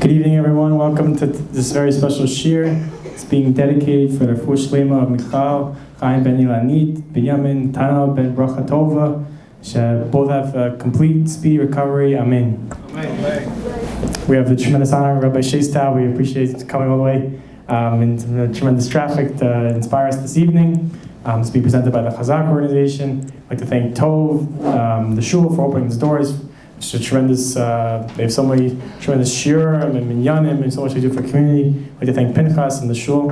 Good evening, everyone. Welcome to this very special shir. It's being dedicated for the full shlema of Michal, Chaim ben Ilanit, Binyamin, Taub ben Bracha Tova. Both have complete, speedy recovery. Amen. Amen. We have the tremendous honor of Rabbi Shais Taub. We appreciate you coming all the way in the tremendous traffic to inspire us this evening. It's being presented by the Chazak organization. I'd like to thank Taub, the shul, for opening its doors. It's a tremendous, they have so many tremendous shiurim and minyanim and so much they do for the community. I'd like to thank Pinchas and the shul,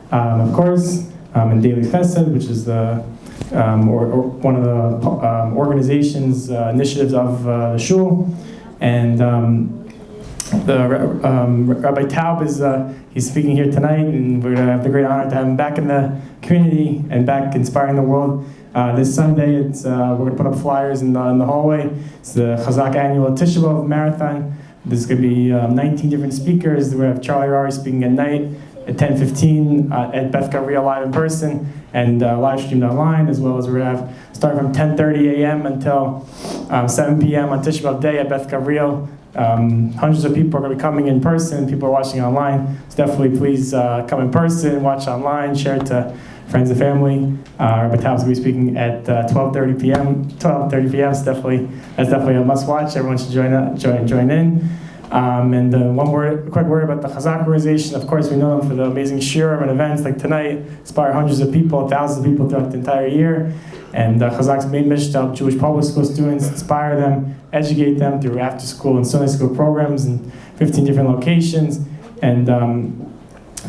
of course, and Daily Chesed, which is the one of the organizations, initiatives of the shul. And Rabbi Taub he's speaking here tonight, and we're going to have the great honor to have him back in the community and back inspiring the world. This Sunday, we're going to put up flyers in the hallway. It's the Chazak annual Tisha B'Av marathon. There's going to be 19 different speakers. We have Charlie Rari speaking at night at 10:15 at Beth Gabriel live in person and live streamed online, as well as we're going to have starting from 10:30 a.m. until 7 p.m. on Tisha B'Av day at Beth Gabriel. Hundreds of people are going to be coming in person. People are watching online. So definitely please come in person, watch online, share it to friends and family. Rabbi Taub will be speaking at 12:30 p.m. 12:30 p.m. That's definitely a must-watch. Everyone should join in. And quick word about the Chazak organization. Of course, we know them for the amazing shiurim and events like tonight. Inspire hundreds of people, thousands of people throughout the entire year. And Chazak's main mission to help Jewish public school students, inspire them, educate them through after-school and Sunday school programs in 15 different locations. And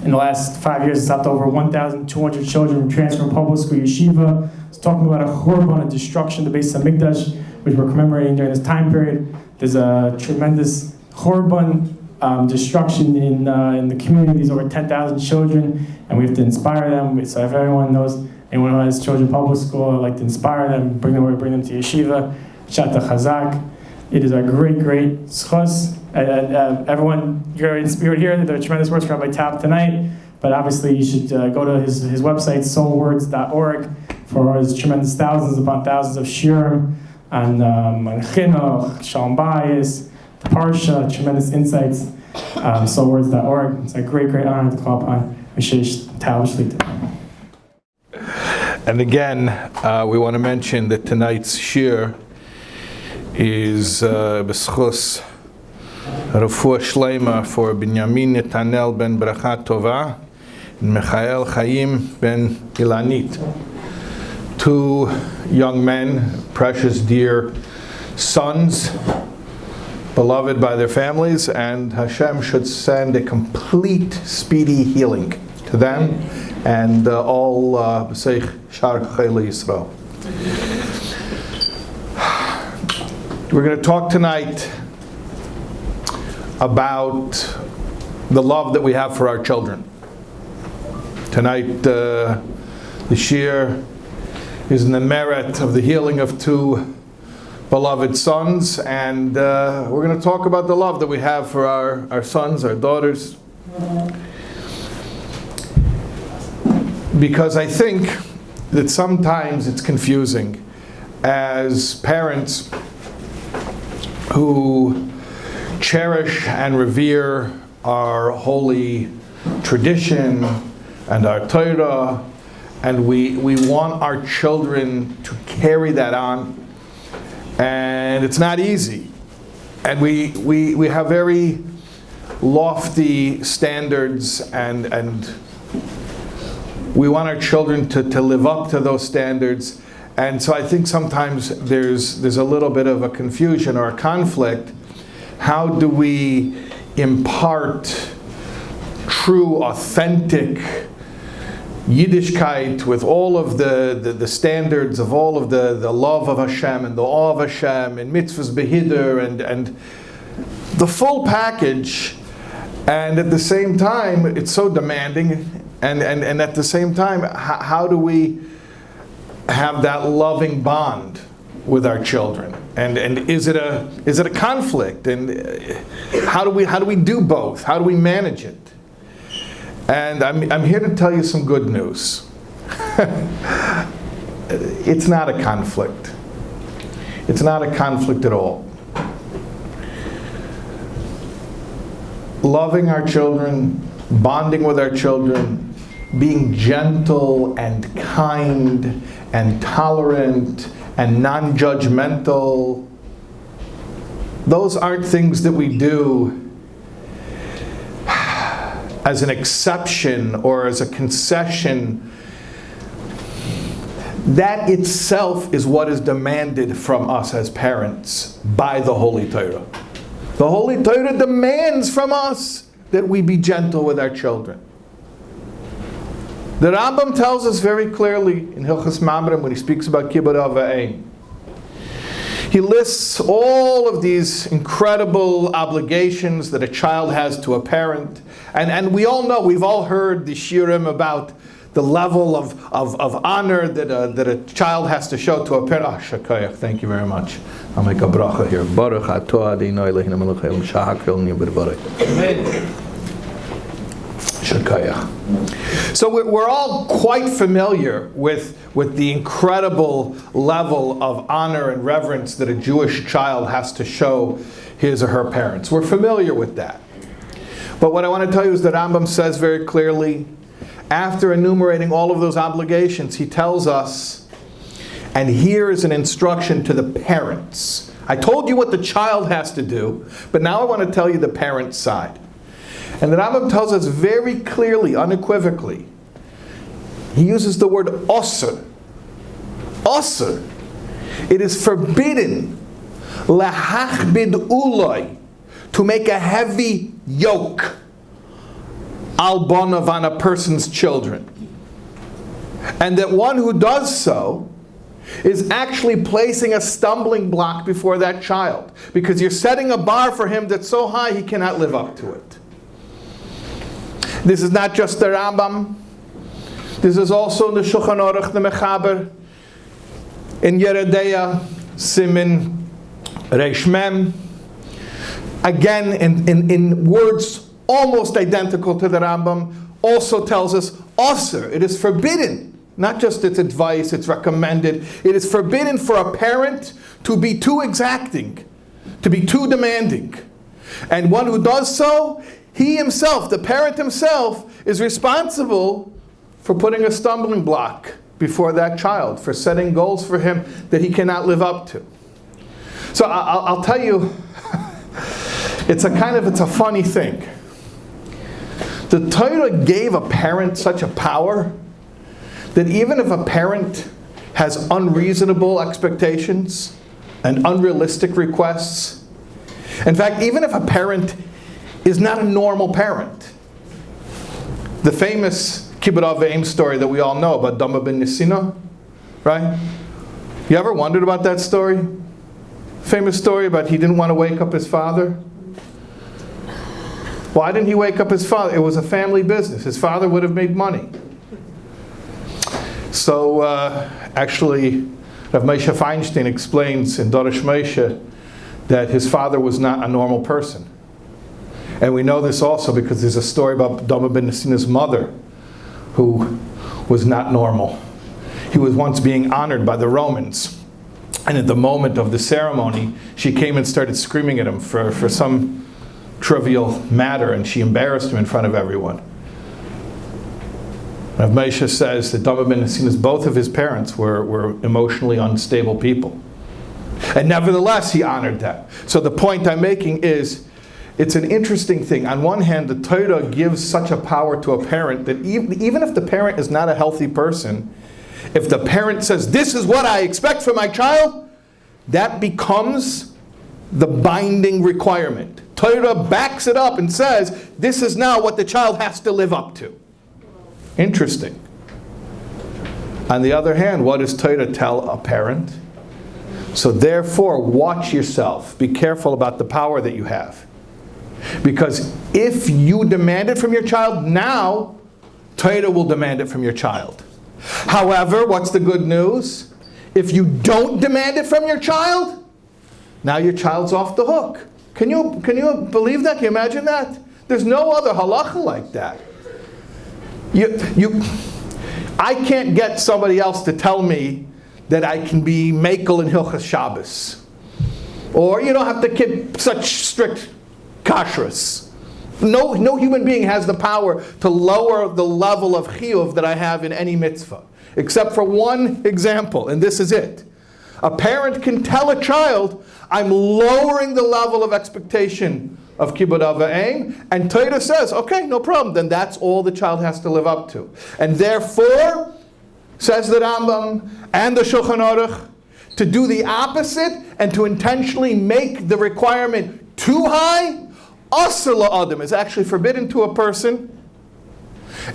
in the last 5 years, it's helped over 1,200 children transfer from public school yeshiva. It's talking about a churban, a destruction of the Beis Hamikdash, which we're commemorating during this time period. There's a tremendous churban destruction in the community. There's over 10,000 children, and we have to inspire them. So if everyone knows anyone who has children in public school, I'd like to inspire them, bring them to yeshiva. Shout to Chazak. It is a great zchus. Everyone, you're in spirit here. There are tremendous words from Rabbi Taub tonight, but obviously you should go to his website, soulwords.org, for his tremendous thousands upon thousands of shiurim on chinuch, shalom bayis, the parsha, tremendous insights. Soulwords.org. It's a great honor to call upon Shais Taub Shlita. And again, we want to mention that tonight's shir is b'schus refuah shleima for Binyamin Netanel ben Bracha Tova and Michael Chaim ben Ilanit, two young men, precious dear sons, beloved by their families, and Hashem should send a complete, speedy healing to them and all b'seich shar chayei Yisrael. We're going to talk tonight about the love that we have for our children. Tonight, the shir is in the merit of the healing of two beloved sons, and we're going to talk about the love that we have for our sons, our daughters. Because I think that sometimes it's confusing as parents who cherish and revere our holy tradition and our Torah, and we want our children to carry that on, and it's not easy. And we have very lofty standards, and we want our children to live up to those standards. And so I think sometimes there's a little bit of a confusion or a conflict. How do we impart true, authentic Yiddishkeit with all of the standards of all of the love of Hashem and the awe of Hashem and mitzvahs behider and the full package, and at the same time it's so demanding, and at the same time how do we have that loving bond with our children, and is it a conflict, and how do we do both? How do we manage it? And I'm here to tell you some good news. It's not a conflict. It's not a conflict at all. loving our children, bonding with our children, being gentle and kind and tolerant and non-judgmental, those aren't things that we do as an exception or as a concession. That itself is what is demanded from us as parents by the Holy Torah. The Holy Torah demands from us that we be gentle with our children. The Rambam tells us very clearly in Hilchos Mamrim when he speaks about Kibbud Av V'Ein. He lists all of these incredible obligations that a child has to a parent. And we all know, we've all heard the shiurim about the level of honor that a child has to show to a parent. Shakayach, thank you very much. I'll make a bracha here. Baruch atah Adonai Eloheinu melech haolam shahakol nibur baruch. Amen. Shakayach. So we're all quite familiar with the incredible level of honor and reverence that a Jewish child has to show his or her parents. We're familiar with that. But what I want to tell you is that Rambam says very clearly, after enumerating all of those obligations, he tells us, and here is an instruction to the parents. I told you what the child has to do, but now I want to tell you the parent's side. And the Rambam tells us very clearly, unequivocally, he uses the word osir. Osir. It is forbidden, lahachbid uloi, to make a heavy yoke al bonav on a person's children. And that one who does so is actually placing a stumbling block before that child, because you're setting a bar for him that's so high he cannot live up to it. This is not just the Rambam. This is also the Shulchan Aruch, the Mechaber, in Yeredeya, Simin, Reish Mem. Again, in words almost identical to the Rambam, also tells us, Osir, it is forbidden. Not just its advice, it's recommended. It is forbidden for a parent to be too exacting, to be too demanding. And one who does so, he himself, the parent himself, is responsible for putting a stumbling block before that child, for setting goals for him that he cannot live up to. So I'll tell you, it's a funny thing. The Torah gave a parent such a power that even if a parent has unreasonable expectations and unrealistic requests, in fact, even if a parent is not a normal parent, the famous Kibbud Av V'Ein story that we all know about Dama ben Nisina, right? You ever wondered about that story? Famous story about he didn't want to wake up his father. Why didn't he wake up his father? It was a family business. His father would have made money. So actually, Rav Moshe Feinstein explains in Dorish Moshe that his father was not a normal person. And we know this also because there's a story about Dama ben Nisina's mother who was not normal. He was once being honored by the Romans. And at the moment of the ceremony, she came and started screaming at him for some trivial matter, and she embarrassed him in front of everyone. Rav Moshe says that Dama ben Nisina's, both of his parents were emotionally unstable people. And nevertheless, he honored them. So the point I'm making is, it's an interesting thing. On one hand, the Torah gives such a power to a parent that even if the parent is not a healthy person, if the parent says, this is what I expect from my child, that becomes the binding requirement. Torah backs it up and says, this is now what the child has to live up to. Interesting. On the other hand, what does Torah tell a parent? So therefore, watch yourself. Be careful about the power that you have. Because if you demand it from your child now, Torah will demand it from your child. However, what's the good news? If you don't demand it from your child, now your child's off the hook. Can you believe that? Can you imagine that? There's no other halacha like that. I can't get somebody else to tell me that I can be mekel in Hilchas Shabbos. Or you don't have to keep such strict kashrus. No human being has the power to lower the level of chiyuv that I have in any mitzvah, except for one example, and this is it. A parent can tell a child, I'm lowering the level of expectation of kibbud av v'aim, and Torah says, okay, no problem, then that's all the child has to live up to. And therefore, says the Rambam and the Shulchan Aruch, to do the opposite and to intentionally make the requirement too high, asur la'adam, is actually forbidden to a person.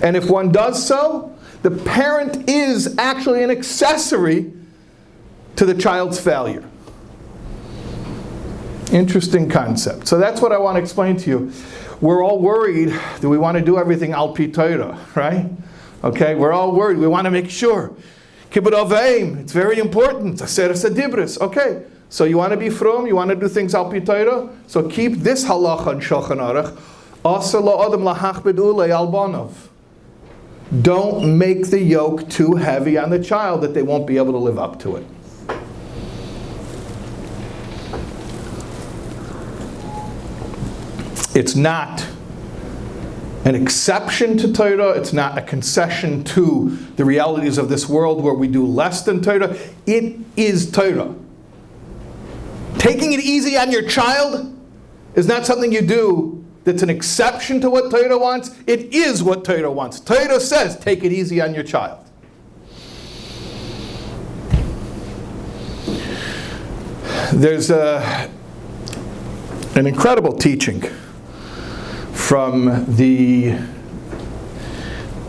And if one does so, the parent is actually an accessory to the child's failure. Interesting concept. So that's what I want to explain to you. We're all worried that we want to do everything al pi Torah, right? Okay, we're all worried. We want to make sure. Kibbud av v'aim, it's very important. Aseres hadibros. Okay, so you want to be frum, you want to do things al pi Torah, so keep this halacha in Shulchan Aruch. Asur la'adam lahachbid ulei al banav. Don't make the yoke too heavy on the child that they won't be able to live up to it. It's not an exception to Torah. It's not a concession to the realities of this world where we do less than Torah. It is Torah. Taking it easy on your child is not something you do that's an exception to what Torah wants. It is what Torah wants. Torah says, take it easy on your child. There's an incredible teaching from the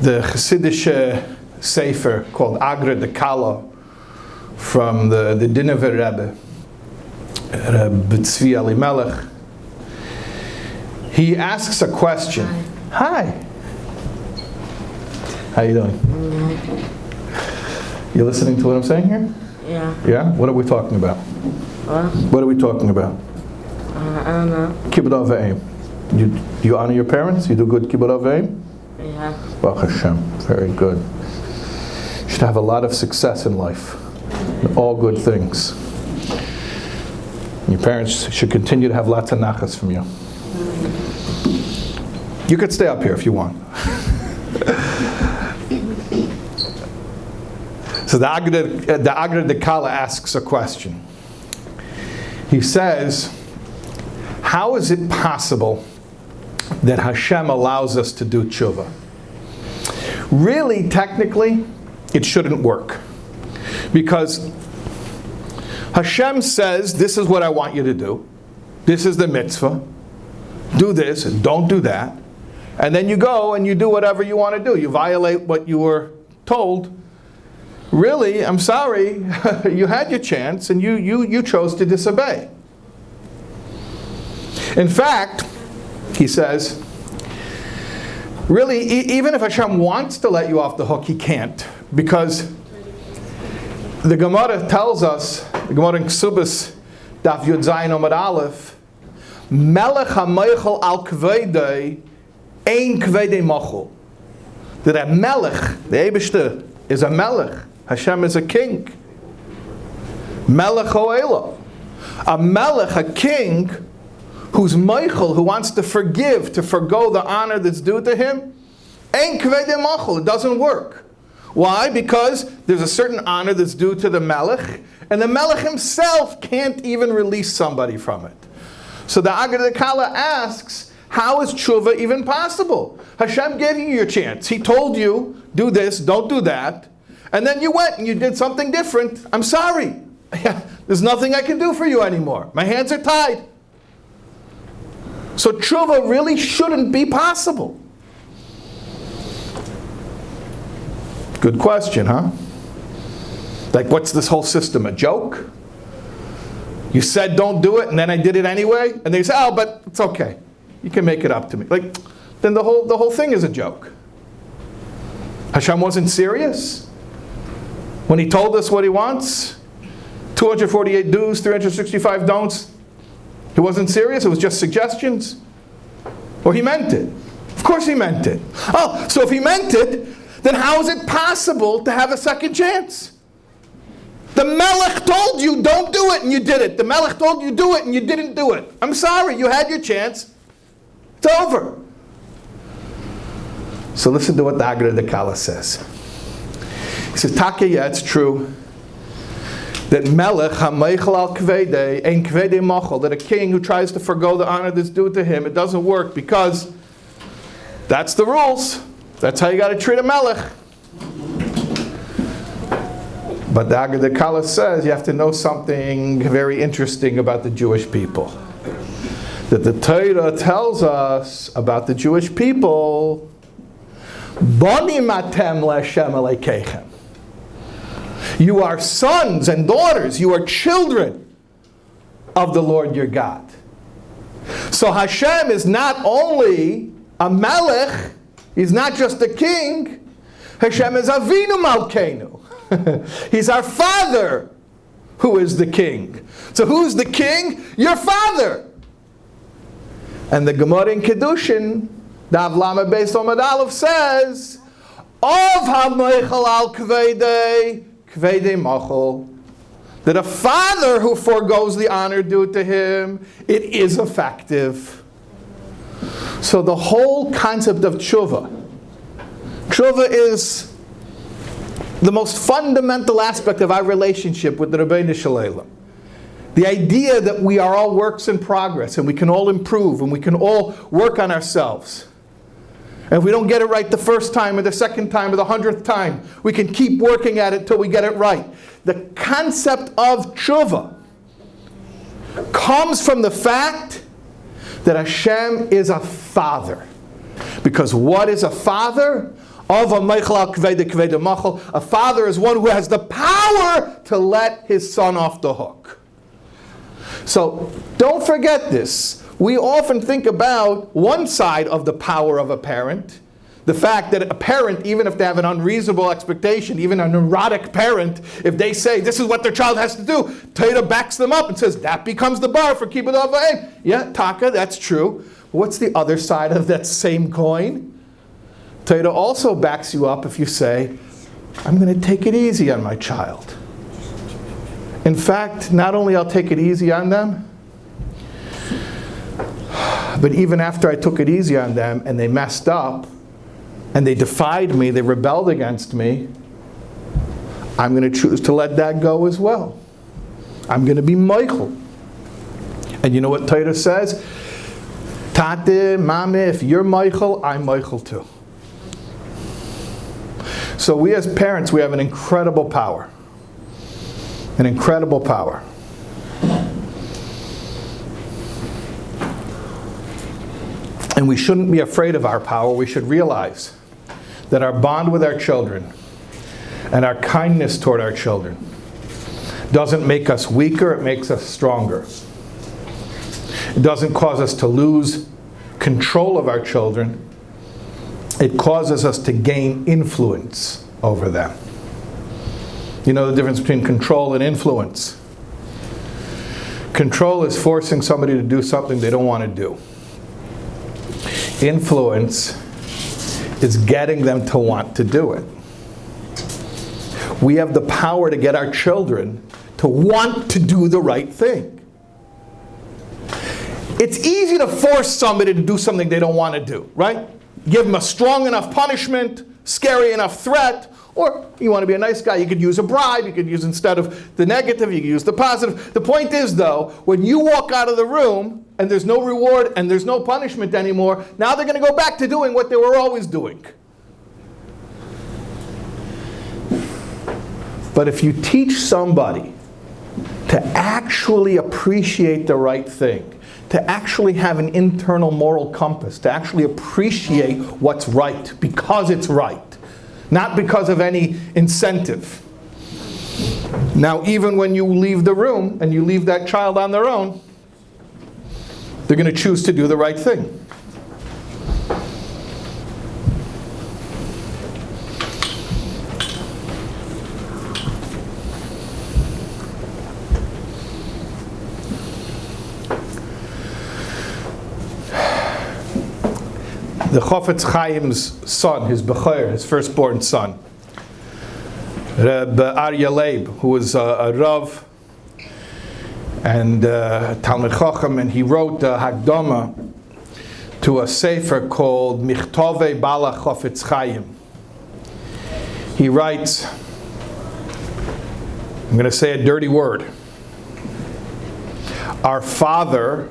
Chassidish sefer called Agra de Kala from the Dinever Rebbe, Rabbi Tzvi Elimelech. He asks a question. Hi. How you doing? You listening to what I'm saying here? Yeah. Yeah? What are we talking about? What are we talking about? I don't know. Kibbud av v'aim. Do you honor your parents? You do good kibbud av v'aim? Yeah. Baruch Hashem. Very good. You should have a lot of success in life. All good things. Your parents should continue to have lots of nachas from you. You could stay up here if you want. So the Agra de Kala asks a question. He says, how is it possible that Hashem allows us to do tshuva? Really, technically, it shouldn't work. Because Hashem says, this is what I want you to do. This is the mitzvah. Do this, don't do that. And then you go and you do whatever you want to do. You violate what you were told. Really, I'm sorry, you had your chance and you chose to disobey. In fact, he says, really, even if Hashem wants to let you off the hook, he can't. Because the Gemara tells us, the Gemara in Ksubas, Daf Yud Zayin Omar Aleph, Melech HaMeichel al Kveidei, Ein Kveidei Mochel. That a Melech, the Eibishter, is a Melech. Hashem is a king. Melech Ho'ela. A Melech, a king, who's Meichel, who wants to forgive, to forgo the honor that's due to him, Ein Kveidei Mochel. It doesn't work. Why? Because there's a certain honor that's due to the Melech, and the Melech himself can't even release somebody from it. So the Agra de Kala asks, how is tshuva even possible? Hashem gave you your chance. He told you, do this, don't do that. And then you went and you did something different. I'm sorry. There's nothing I can do for you anymore. My hands are tied. So tshuva really shouldn't be possible. Good question, huh? Like, what's this whole system, a joke? You said don't do it, and then I did it anyway? And they say, oh, but it's okay. You can make it up to me. Like, then the whole thing is a joke. Hashem wasn't serious when he told us what he wants. 248 do's, 365 don'ts. He wasn't serious, it was just suggestions. Or he meant it. Of course he meant it. Oh, so if he meant it, then how is it possible to have a second chance? The Melech told you don't do it and you did it. The Melech told you do it and you didn't do it. I'm sorry, you had your chance. It's over. So listen to what the Agudah de Kala says. He says, Taka, yeah, it's true that Melech HaMeichel al Kvedei Ein Kvedei Machol, that a king who tries to forgo the honor that's due to him, it doesn't work because that's the rules. That's how you got to treat a Melech. But the Agudah de Kala says you have to know something very interesting about the Jewish people. That the Torah tells us about the Jewish people, Banim atem le'Hashem Elokeichem. You are sons and daughters, you are children of the Lord your God. So Hashem is not only a Melech, he's not just a king, Hashem is Avinu Malkeinu. He's our Father who is the king. So who's the king? Your Father. And the Gemara in Kedushin, Dav Lamed Beis Omid Aleph says, Of HaMeichel al Kvedei, Kvedei Machol, that a father who forgoes the honor due to him, it is effective. So the whole concept of tshuva is the most fundamental aspect of our relationship with the Rabbeinu Shalom. The idea that we are all works in progress and we can all improve and we can all work on ourselves. And if we don't get it right the first time or the second time or the 100th time, we can keep working at it till we get it right. The concept of tshuva comes from the fact that Hashem is a father. Because what is a father? A father is one who has the power to let his son off the hook. So don't forget this. We often think about one side of the power of a parent. The fact that a parent, even if they have an unreasonable expectation, even a neurotic parent, if they say this is what their child has to do, Torah backs them up and says that becomes the bar for kibbud av va'em. Yeah, Taka, that's true. What's the other side of that same coin? Torah also backs you up if you say, I'm going to take it easy on my child. In fact, not only I'll take it easy on them, but even after I took it easy on them and they messed up, and they defied me, they rebelled against me, I'm going to choose to let that go as well. I'm going to be Michael. And you know what Torah says? Tate, Mame, if you're Michael, I'm Michael too. So we as parents, we have an incredible power. An incredible power. And we shouldn't be afraid of our power. We should realize that our bond with our children and our kindness toward our children doesn't make us weaker, it makes us stronger. It doesn't cause us to lose control of our children. It causes us to gain influence over them. You know the difference between control and influence. Control is forcing somebody to do something they don't want to do. Influence is getting them to want to do it. We have the power to get our children to want to do the right thing. It's easy to force somebody to do something they don't want to do, right? Give them a strong enough punishment, scary enough threat, or you want to be a nice guy, you could use a bribe, you could use instead of the negative, you could use the positive. The point is though, when you walk out of the room and there's no reward and there's no punishment anymore, now they're going to go back to doing what they were always doing. But if you teach somebody to actually appreciate the right thing, to actually have an internal moral compass, to actually appreciate what's right because it's right, not because of any incentive. Now, even when you leave the room and you leave that child on their own, they're going to choose to do the right thing. The Chofetz Chaim's son, his Bechor, his firstborn son, Rabbi Aryeh Leib, who was a Rav and Talmid Chacham, and he wrote Hakdama to a sefer called Michtove Bala Chofetz Chaim. He writes, I'm going to say a dirty word. Our father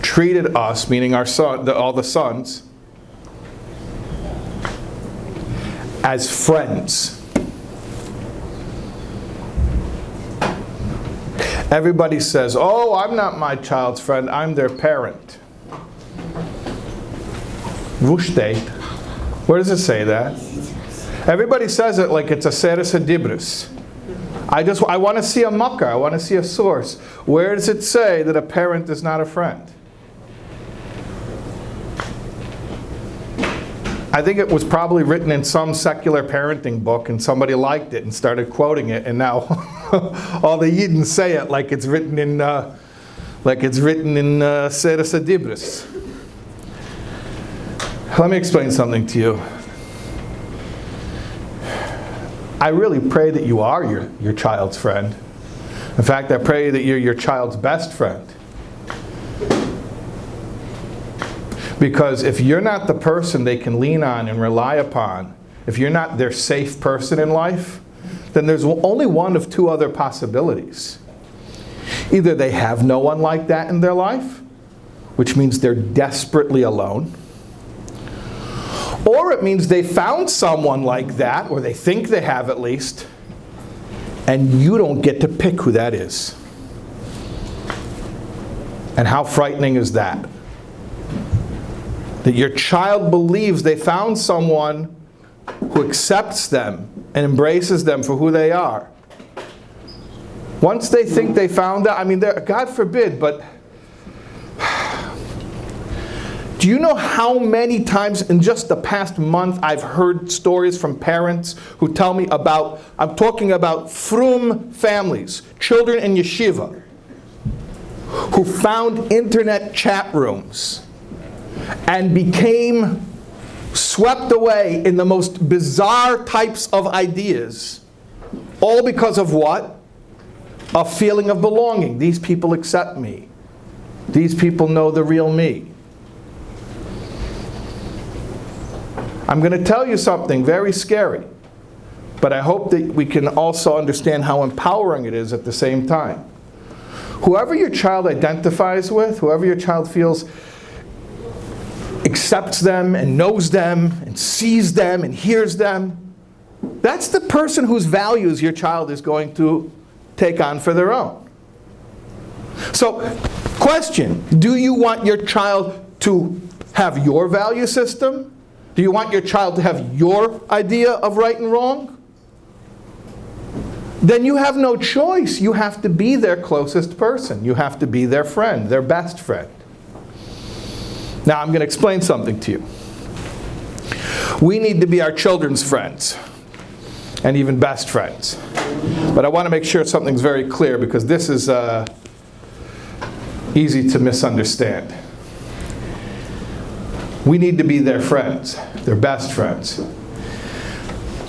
treated us, meaning our son, all the sons, as friends. Everybody says, oh, I'm not my child's friend, I'm their parent. Vushte. Where does it say that? Everybody says it like it's a seres adibris. I want to see a mucker, I want to see a source. Where does it say that a parent is not a friend? I think it was probably written in some secular parenting book and somebody liked it and started quoting it, and now all the Yidden say it like it's written in Seres Adibris. Let me explain something to you. I really pray that you are your child's friend. In fact, I pray that you're your child's best friend. Because if you're not the person they can lean on and rely upon, if you're not their safe person in life, then there's only one of two other possibilities. Either they have no one like that in their life, which means they're desperately alone, or it means they found someone like that, or they think they have at least, and you don't get to pick who that is. And how frightening is that? That your child believes they found someone who accepts them and embraces them for who they are. Once they think they found that, God forbid, but do you know how many times in just the past month I've heard stories from parents who tell me about, I'm talking about frum families, children in yeshiva, who found internet chat rooms and became swept away in the most bizarre types of ideas, all because of what? A feeling of belonging. These people accept me. These people know the real me. I'm going to tell you something very scary, but I hope that we can also understand how empowering it is at the same time. Whoever your child identifies with, whoever your child feels accepts them and knows them and sees them and hears them, that's the person whose values your child is going to take on for their own. So, question, do you want your child to have your value system? Do you want your child to have your idea of right and wrong? Then you have no choice. You have to be their closest person. You have to be their friend, their best friend. Now I'm going to explain something to you. We need to be our children's friends, and even best friends. But I want to make sure something's very clear, because this is easy to misunderstand. We need to be their friends, their best friends.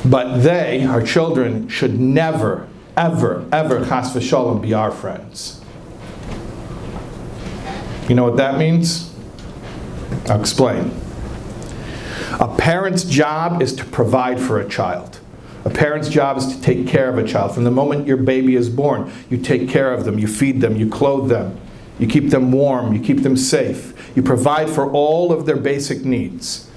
But they, our children, should never, ever, ever, chas v'shalom, be our friends. You know what that means? I'll explain. A parent's job is to provide for a child. A parent's job is to take care of a child. From the moment your baby is born, you take care of them, you feed them, you clothe them, you keep them warm, you keep them safe. You provide for all of their basic needs.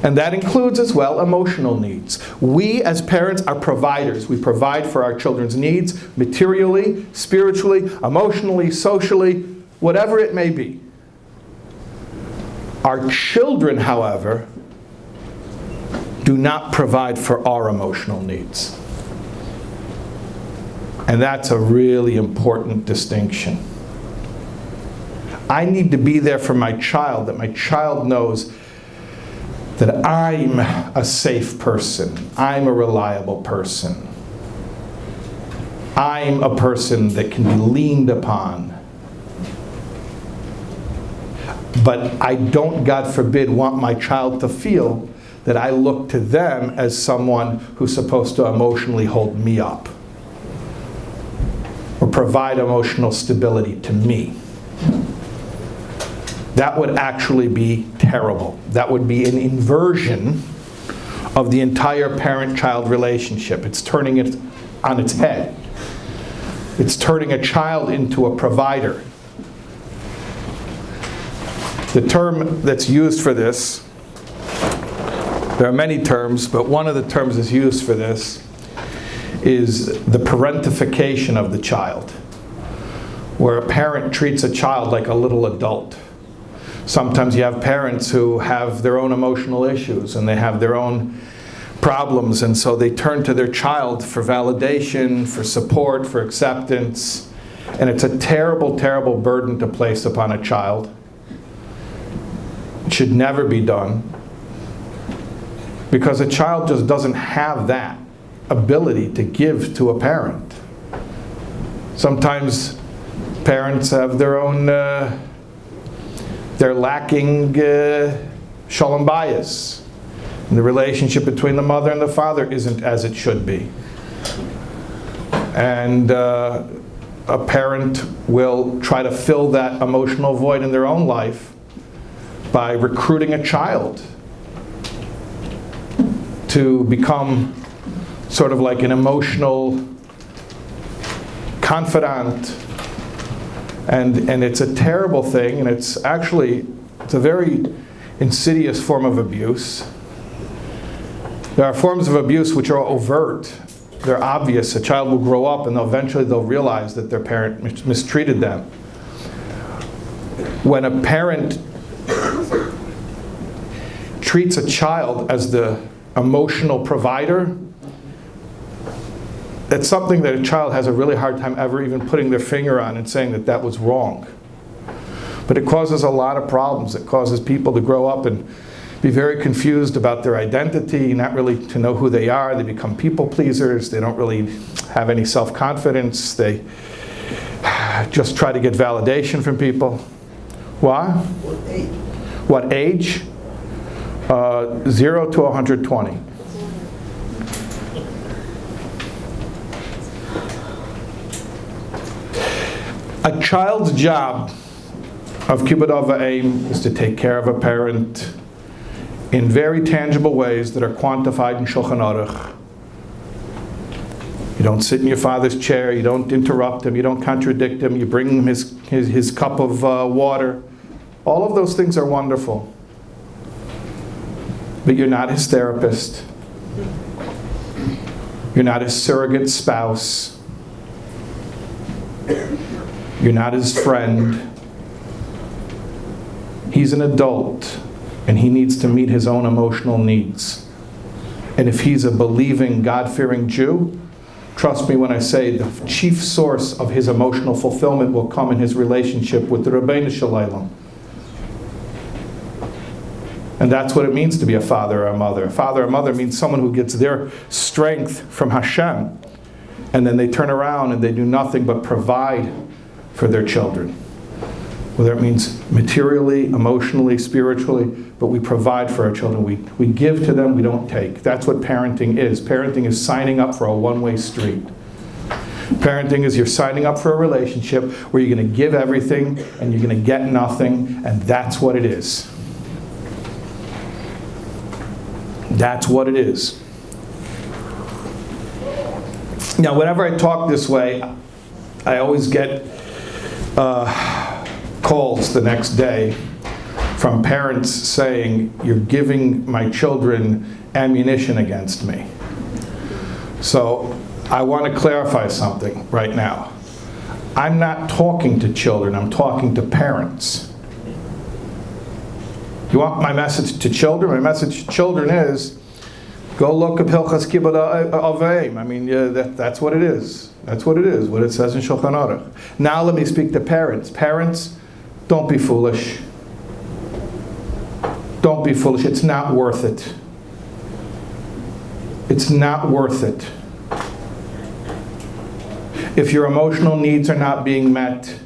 And that includes as well emotional needs. We as parents are providers. We provide for our children's needs materially, spiritually, emotionally, socially, whatever it may be. Our children, however, do not provide for our emotional needs. And that's a really important distinction. I need to be there for my child, that my child knows that I'm a safe person. I'm a reliable person. I'm a person that can be leaned upon. But I don't, God forbid, want my child to feel that I look to them as someone who's supposed to emotionally hold me up or provide emotional stability to me. that would actually be terrible. That would be an inversion of the entire parent-child relationship. It's turning it on its head. It's turning a child into a provider. The term that's used for this, there are many terms, but one of the terms that's used for this is the parentification of the child, where a parent treats a child like a little adult. Sometimes you have parents who have their own emotional issues and they have their own problems, and so they turn to their child for validation, for support, for acceptance. And it's a terrible, terrible burden to place upon a child. It should never be done, because a child just doesn't have that ability to give to a parent. Sometimes parents have their own, they're lacking shalom bayis. And the relationship between the mother and the father isn't as it should be. And a parent will try to fill that emotional void in their own life by recruiting a child to become sort of like an emotional confidant. And it's a terrible thing, and it's a very insidious form of abuse. There are forms of abuse which are overt. They're obvious. A child will grow up and eventually they'll realize that their parent mistreated them. When a parent treats a child as the emotional provider, it's something that a child has a really hard time ever even putting their finger on and saying that that was wrong. But it causes a lot of problems. It causes people to grow up and be very confused about their identity, not really to know who they are. They become people pleasers. They don't really have any self-confidence. They just try to get validation from people. Why? What age? 0 to 120. A child's job of kibbud av v'em is to take care of a parent in very tangible ways that are quantified in Shulchan Aruch. You don't sit in your father's chair, you don't interrupt him, you don't contradict him, you bring him his cup of water. All of those things are wonderful. But you're not his therapist. You're not his surrogate spouse. You're not his friend. He's an adult, and he needs to meet his own emotional needs. And if he's a believing, God-fearing Jew, trust me when I say the chief source of his emotional fulfillment will come in his relationship with the Rabbi Shalom. And that's what it means to be a father or a mother. A father or mother means someone who gets their strength from Hashem, and then they turn around and they do nothing but provide for their children. Whether it means materially, emotionally, spiritually, but we provide for our children. We give to them, we don't take. That's what parenting is. Parenting is signing up for a one-way street. Parenting is you're signing up for a relationship where you're going to give everything and you're going to get nothing, and that's what it is. That's what it is. Now, whenever I talk this way, I always get calls the next day from parents saying, "You're giving my children ammunition against me." So I want to clarify something right now. I'm not talking to children, I'm talking to parents. You want my message to children? My message to children is, go look at Hilchas Kibbud av v'em. I mean, that's what it is. That's what it is, what it says in Shulchan Aruch. Now let me speak to parents. Parents, don't be foolish. Don't be foolish. It's not worth it. It's not worth it. If your emotional needs are not being met,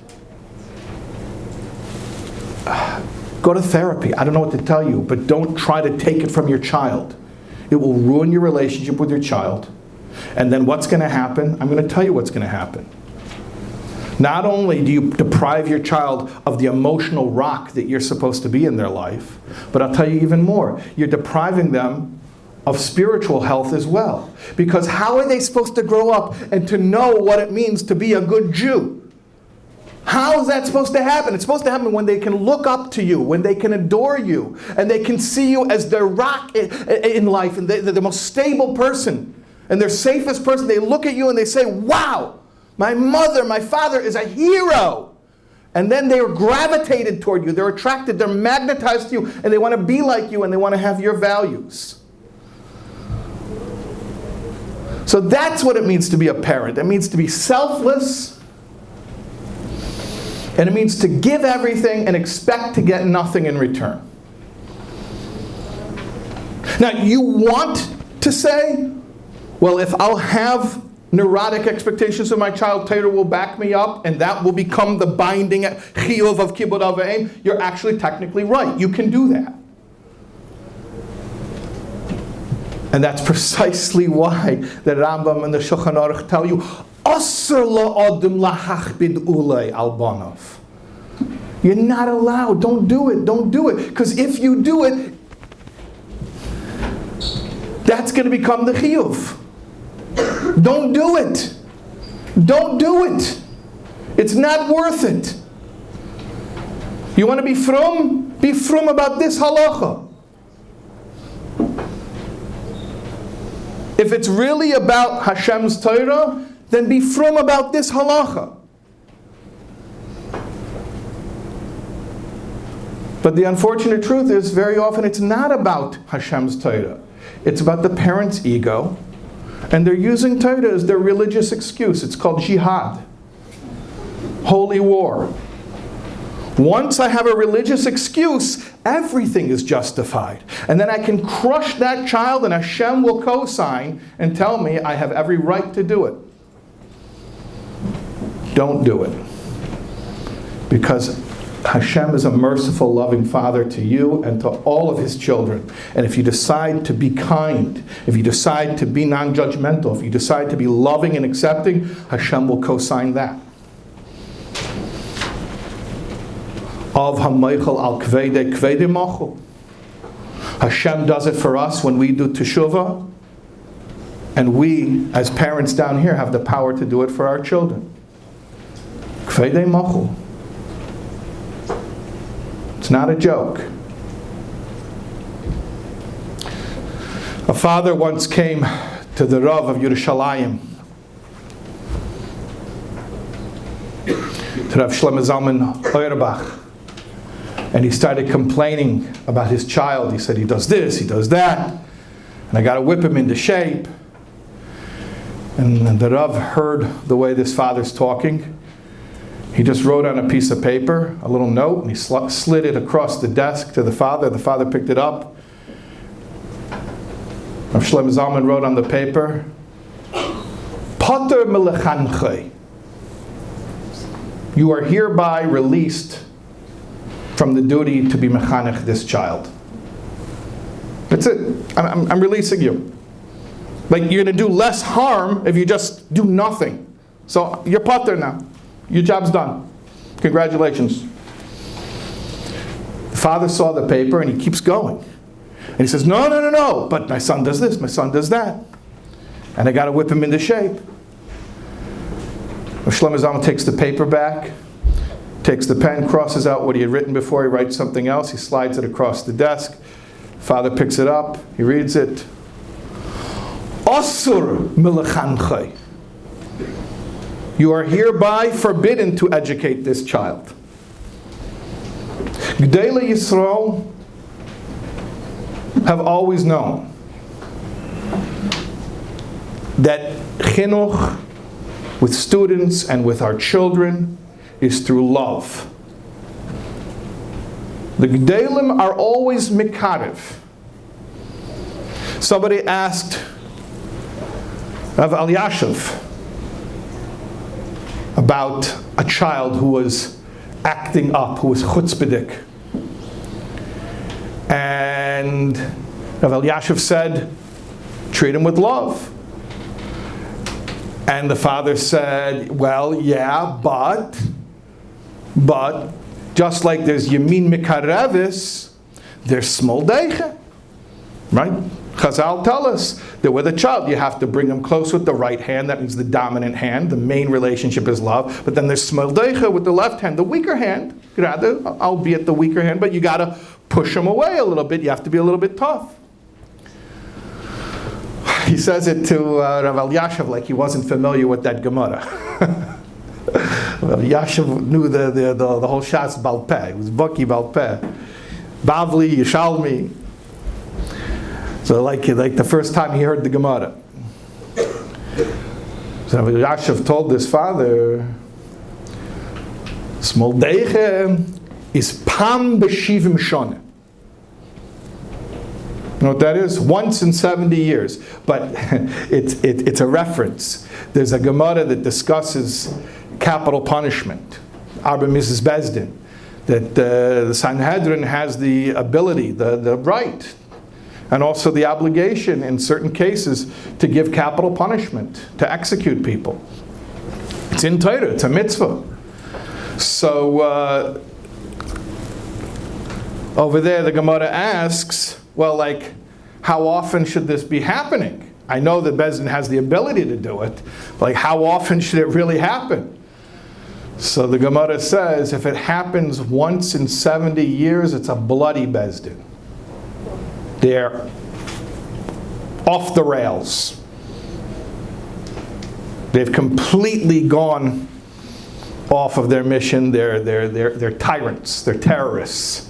go to therapy. I don't know what to tell you, but don't try to take it from your child. It will ruin your relationship with your child. And then what's going to happen? I'm going to tell you what's going to happen. Not only do you deprive your child of the emotional rock that you're supposed to be in their life, but I'll tell you even more. You're depriving them of spiritual health as well. Because how are they supposed to grow up and to know what it means to be a good Jew? How is that supposed to happen? It's supposed to happen when they can look up to you, when they can adore you, and they can see you as their rock in life, and they're the most stable person, and their safest person. They look at you and they say, wow, my mother, my father is a hero. And then they're gravitated toward you. They're attracted, they're magnetized to you, and they want to be like you, and they want to have your values. So that's what it means to be a parent. It means to be selfless, and it means to give everything and expect to get nothing in return. Now, you want to say, well, if I'll have neurotic expectations of my child, Torah will back me up, and that will become the binding chiyuv of kibbud av v'em, you're actually technically right. You can do that. And that's precisely why the Rambam and the Shulchan Aruch tell you, Asr la'adam lahachbid ulei al banav. You're not allowed. Don't do it. Don't do it. Because if you do it, that's going to become the chiyuv. Don't do it. Don't do it. It's not worth it. You want to be frum? Be frum about this halacha. If it's really about Hashem's Torah, then be frum about this halacha. But the unfortunate truth is, very often it's not about Hashem's Torah. It's about the parent's ego, and they're using Torah as their religious excuse. It's called jihad, holy war. Once I have a religious excuse, everything is justified. And then I can crush that child, and Hashem will co-sign and tell me I have every right to do it. Don't do it. Because Hashem is a merciful, loving Father to you and to all of His children. And if you decide to be kind, if you decide to be non-judgmental, if you decide to be loving and accepting, Hashem will co-sign that. Av haMeichel al kvede kvede machul. Hashem does it for us when we do teshuvah, and we, as parents down here, have the power to do it for our children. Kvede machul. It's not a joke. A father once came to the Rav of Yerushalayim, to Rav Shlomo Zalman Auerbach, and he started complaining about his child. He said, he does this, he does that, and I got to whip him into shape. And the Rav heard the way this father's talking. He just wrote on a piece of paper a little note, and he slid it across the desk to the father. The father picked it up. Rav Shlomo Zalman wrote on the paper, Pater melechanchei. You are hereby released from the duty to be mechanech this child. That's it. I'm releasing you. Like, you're going to do less harm if you just do nothing. So you're pater now. Your job's done. Congratulations. The father saw the paper and he keeps going. And he says, no, but my son does this, my son does that. And I got to whip him into shape. Shlomo Zalman takes the paper back, takes the pen, crosses out what he had written before, he writes something else, he slides it across the desk. Father picks it up, he reads it. Asur melechanchei. You are hereby forbidden to educate this child. Gdei Yisrael have always known that chinuch with students and with our children is through love. The G'deilim are always mikarev. Somebody asked Rav Elyashiv about a child who was acting up, who was chutzpahdik. And Rav Elyashiv said, treat him with love. And the father said, well, yeah, but, just like there's Yamin Mikarevis, there's Smoldeicha, right? Chazal tell us that with a child, you have to bring them close with the right hand. That means the dominant hand. The main relationship is love. But then there's Smoldeicha with the left hand, the weaker hand. Rather, albeit the weaker hand, but you got to push them away a little bit. You have to be a little bit tough. He says it to Rav Elyashiv like he wasn't familiar with that Gemara. Rav Elyashiv knew the whole Shais Baal Peh. It was Baki Baal Peh. Bavli, Yishalmi. So like the first time he heard the Gemara. So Rav Elyashiv told his father, Smoldeicha is Pam B'Shivim Shoneh. You know what that is? Once in 70 years. But it's a reference. There's a Gemara that discusses capital punishment. Arba Mrs. Bezdin. That the Sanhedrin has the ability, the right, and also the obligation in certain cases to give capital punishment, to execute people. It's in Torah, it's a mitzvah. So over there the Gemara asks, well, like, how often should this be happening? I know that Bezdin has the ability to do it, but like, how often should it really happen? So the Gemara says, if it happens once in 70 years, it's a bloody Bezdin. They're off the rails. They've completely gone off of their mission. They're tyrants. They're terrorists.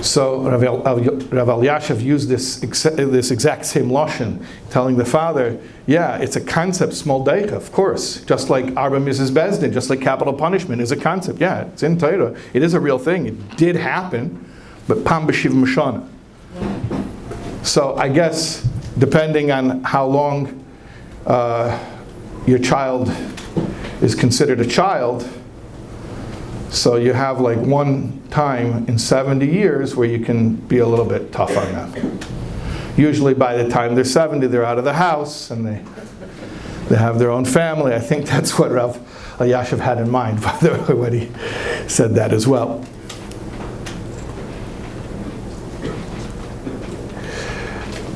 So Rav Elyashiv used this exact same lashon, telling the father, yeah, it's a concept, Smoldeicha, of course, just like Arba Mrs. Bezdin, just like capital punishment is a concept. Yeah, it's in Torah. It is a real thing. It did happen, but Pam B'Shivim Shoneh. So I guess, depending on how long your child is considered a child, so you have like one time in 70 years where you can be a little bit tough on them. Usually by the time they're 70, they're out of the house and they have their own family. I think that's what Rav Elyashiv had in mind, by the way, when he said that as well.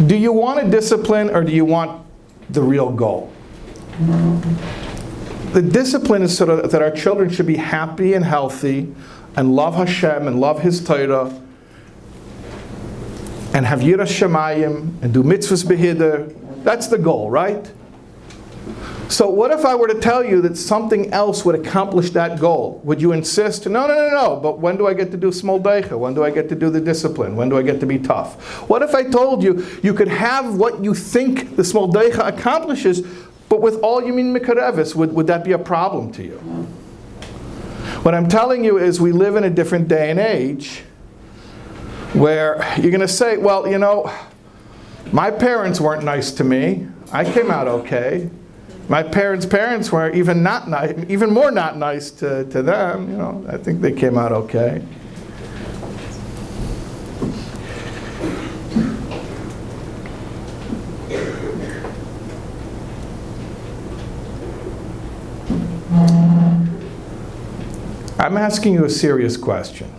Do you want a discipline or do you want the real goal? The discipline is so that our children should be happy and healthy and love Hashem and love His Torah and have Yiras Shamayim and do mitzvahs behider. That's the goal, right? So what if I were to tell you that something else would accomplish that goal? Would you insist? No, but when do I get to do Smoldeicha? When do I get to do the discipline? When do I get to be tough? What if I told you you could have what you think the Smoldeicha accomplishes, but with all Yamin Mikarevis, would that be a problem to you? What I'm telling you is we live in a different day and age where you're going to say, well, you know, my parents weren't nice to me. I came out okay. My parents were even more not nice to them. You know, I think they came out okay. I'm asking you a serious question.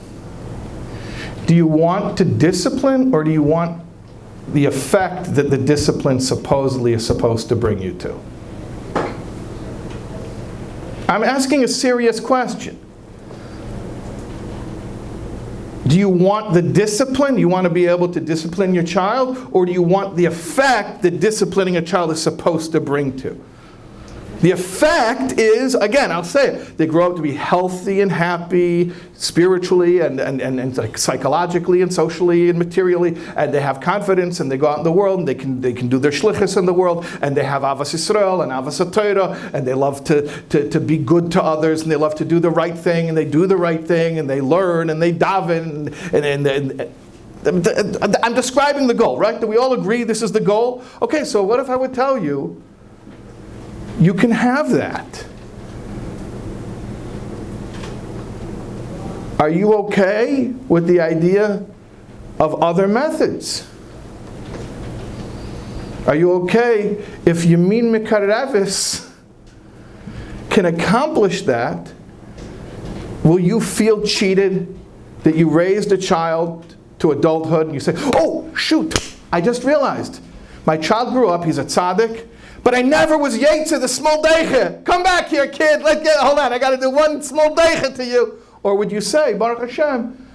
Do you want to discipline, or do you want the effect that the discipline supposedly is supposed to bring you to? I'm asking a serious question. Do you want the discipline? Do you want to be able to discipline your child? Or do you want the effect that disciplining a child is supposed to bring to? The effect is, again, I'll say it, they grow up to be healthy and happy spiritually and like psychologically and socially and materially, and they have confidence and they go out in the world and they can do their shlichus in the world, and they have Avas Yisrael and Avas Torah, and they love to be good to others, and they love to do the right thing, and they do the right thing, and they learn and they daven and I'm describing the goal, right? Do we all agree this is the goal? Okay, so what if I would tell you, you can have that. Are you okay with the idea of other methods? Are you okay if Yamin Mekarevis can accomplish that? Will you feel cheated that you raised a child to adulthood and you say, oh, shoot, I just realized. My child grew up, he's a tzaddik, but I never was yetzer the small deiche. Come back here, kid. Hold on, I got to do one small deiche to you. Or would you say, Baruch Hashem,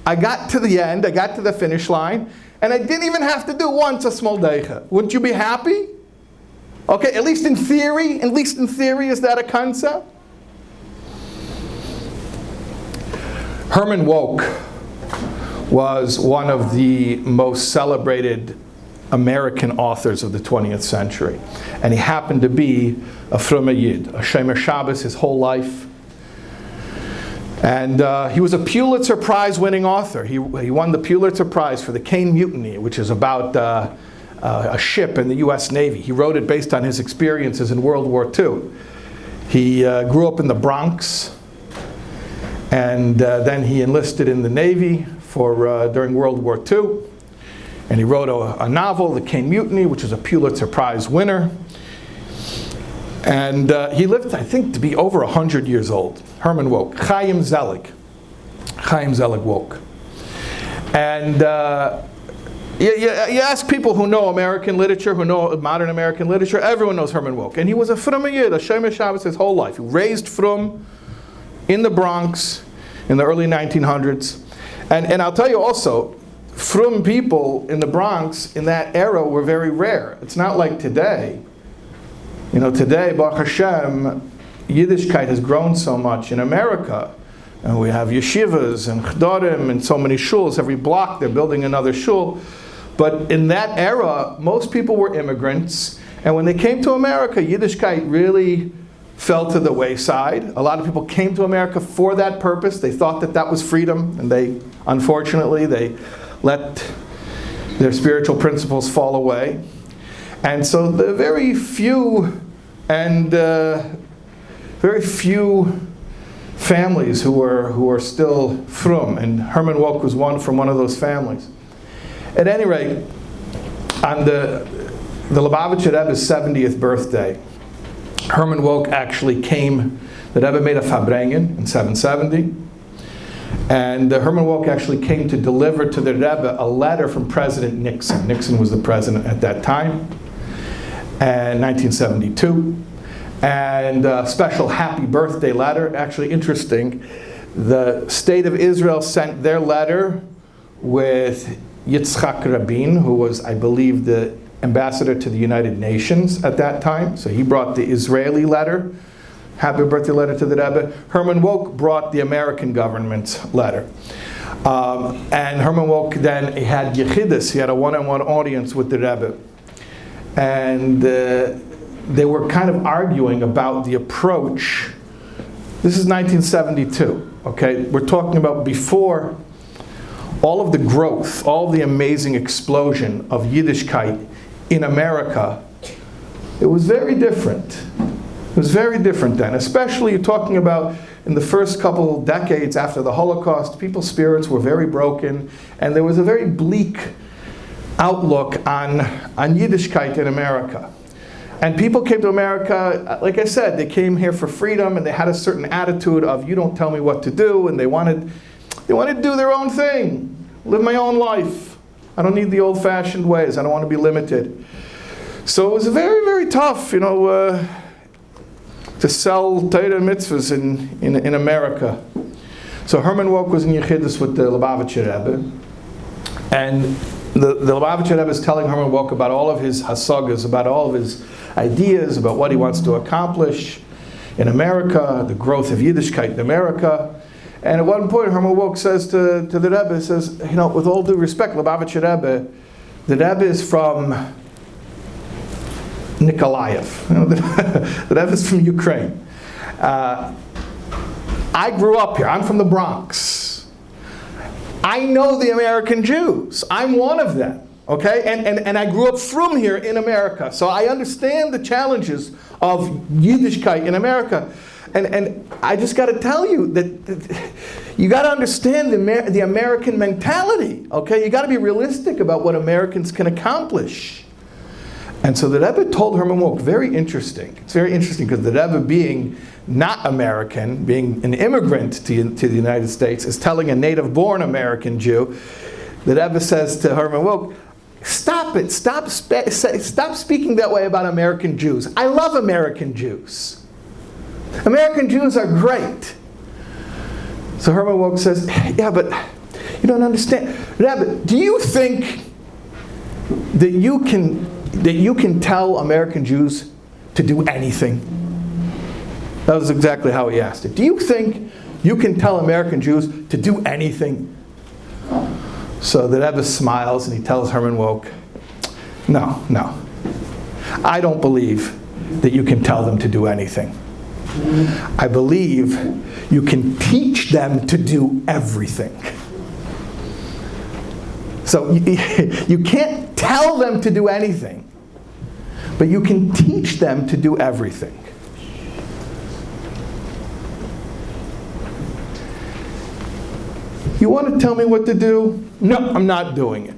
I got to the end, I got to the finish line, and I didn't even have to do once a small deiche. Wouldn't you be happy? Okay, at least in theory, is that a concept? Herman Wouk was one of the most celebrated American authors of the 20th century. And he happened to be a Frumme Yid, a Shomer Shabbos his whole life. And he was a Pulitzer Prize winning author. He won the Pulitzer Prize for the Caine Mutiny, which is about a ship in the US Navy. He wrote it based on his experiences in World War II. He grew up in the Bronx, and then he enlisted in the Navy during World War II. And he wrote a novel, The Caine Mutiny, which is a Pulitzer Prize winner. And he lived, I think, to be over 100 years old. Herman Wouk, Chaim Zelig Wouk. And you ask people who know American literature, who know modern American literature, everyone knows Herman Wouk. And he was a Frumme Yid, a Shomer Shabbos his whole life. He raised Frum in the Bronx in the early 1900s. And I'll tell you also, Frum people in the Bronx in that era were very rare. It's not like today. You know, today, Baruch Hashem, Yiddishkeit has grown so much in America. And we have yeshivas and chdorim and so many shuls. Every block they're building another shul. But in that era, most people were immigrants. And when they came to America, Yiddishkeit really fell to the wayside. A lot of people came to America for that purpose. They thought that that was freedom. And unfortunately, they let their spiritual principles fall away. And so the very few families who are still frum, and Herman Wouk was from one of those families. At any rate, on the Lubavitcher Rebbe's 70th birthday, Herman Wouk actually came. The Rebbe made a Farbrengen in 770. And Herman Wouk actually came to deliver to the Rebbe a letter from President Nixon. Nixon was the president at that time, in 1972. And a special happy birthday letter. Actually interesting, the State of Israel sent their letter with Yitzhak Rabin, who was, I believe, the ambassador to the United Nations at that time. So he brought the Israeli letter. Happy birthday letter to the Rebbe. Herman Wouk brought the American government's letter. And Herman Wouk then had Yechidus, he had a one-on-one audience with the Rebbe. And they were kind of arguing about the approach. This is 1972, okay? We're talking about before all of the growth, all of the amazing explosion of Yiddishkeit in America. It was very different. It was very different then, especially you're talking about in the first couple decades after the Holocaust, people's spirits were very broken, and there was a very bleak outlook on Yiddishkeit in America. And people came to America, like I said, they came here for freedom, and they had a certain attitude of, you don't tell me what to do, and they wanted to do their own thing, live my own life. I don't need the old-fashioned ways, I don't want to be limited. So it was very, very tough, to sell Torah mitzvahs in America. So Herman Wouk was in Yechidus with the Lubavitcher Rebbe. And the Lubavitcher Rebbe is telling Herman Wouk about all of his hasagas, about all of his ideas, about what he wants to accomplish in America, the growth of Yiddishkeit in America. And at one point Herman Wouk says to the Rebbe, says, with all due respect, Lubavitcher Rebbe, the Rebbe is from Nikolaev. The Rebbe is from Ukraine. I grew up here. I'm from the Bronx. I know the American Jews. I'm one of them. Okay? And I grew up from here in America. So I understand the challenges of Yiddishkeit in America. And I just got to tell you that you got to understand the American mentality. Okay? You got to be realistic about what Americans can accomplish. And so the Rebbe told Herman Wouk, very interesting. It's very interesting because the Rebbe, being not American, being an immigrant to the United States, is telling a native-born American Jew, the Rebbe says to Herman Wouk, stop it, stop speaking that way about American Jews. I love American Jews. American Jews are great. So Herman Wouk says, yeah, but you don't understand. Rebbe, do you think that you can tell American Jews to do anything? That was exactly how he asked it. Do you think you can tell American Jews to do anything? So the Rebbe smiles and he tells Herman Wouk, no. I don't believe that you can tell them to do anything. I believe you can teach them to do everything. So you can't tell them to do anything, but you can teach them to do everything. You want to tell me what to do? No, I'm not doing it.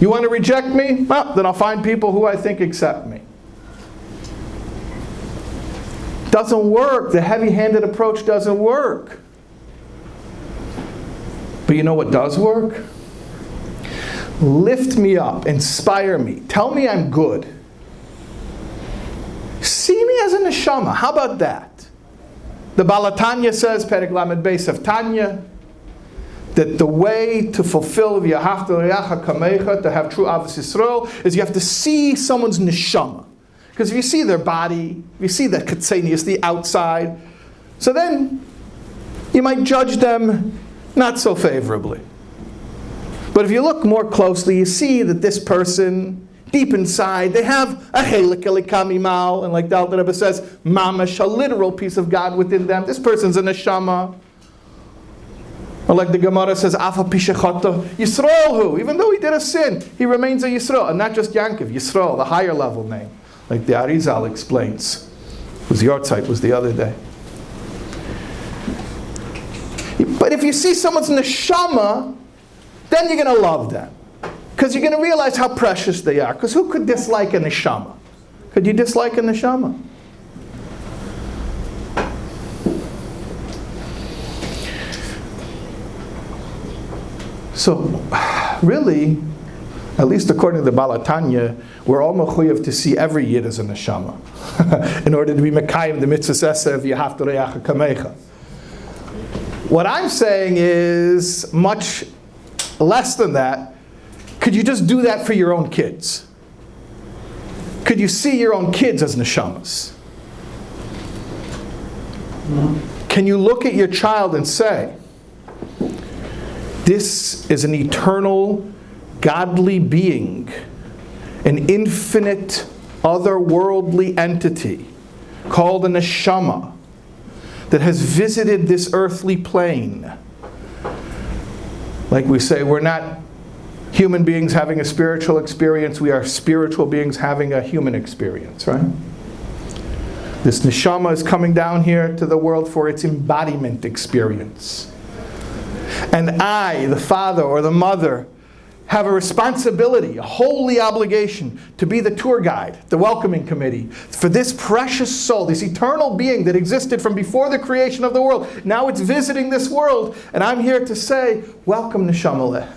You want to reject me? Well, then I'll find people who I think accept me. Doesn't work. The heavy-handed approach doesn't work. But you know what does work? Lift me up, inspire me, tell me I'm good. See me as a neshama. How about that? The Baal Tanya says, Perek Lamed Beis of Tanya, that the way to fulfill V'yahavta l'reacha kamecha, to have true Avos Yisrael, is you have to see someone's neshama. Because if you see their body, if you see the katzenius, the outside, so then you might judge them not so favorably. But if you look more closely, you see that this person, deep inside, they have a chelik elikam imal, and like the Alter Rebbe says, mamash, a literal piece of God within them. This person's a neshama. Or like the Gemara says, afa pishechoto, Yisrael, even though he did a sin, he remains a Yisrael, and not just Yankov, Yisrael, the higher level name, like the Arizal explains, whose yahrzeit was the other day. But if you see someone's neshama, then you're going to love them. Because you're going to realize how precious they are. Because who could dislike a neshama? Could you dislike a neshama? So, really, at least according to the Baal Tanya, we're all mechuyev to see every yid as a neshama in order to be mekayim the mitzvah esev v'yahavta l'reacha kamecha. What I'm saying is much less than that. Could you just do that for your own kids? Could you see your own kids as neshamas? Can you look at your child and say, this is an eternal, godly being, an infinite, otherworldly entity called a neshama that has visited this earthly plane. Like we say, we're not human beings having a spiritual experience, we are spiritual beings having a human experience, right? This neshama is coming down here to the world for its embodiment experience. And I, the father or the mother, have a responsibility, a holy obligation to be the tour guide, the welcoming committee for this precious soul, this eternal being that existed from before the creation of the world. Now it's visiting this world, and I'm here to say, welcome, Neshama.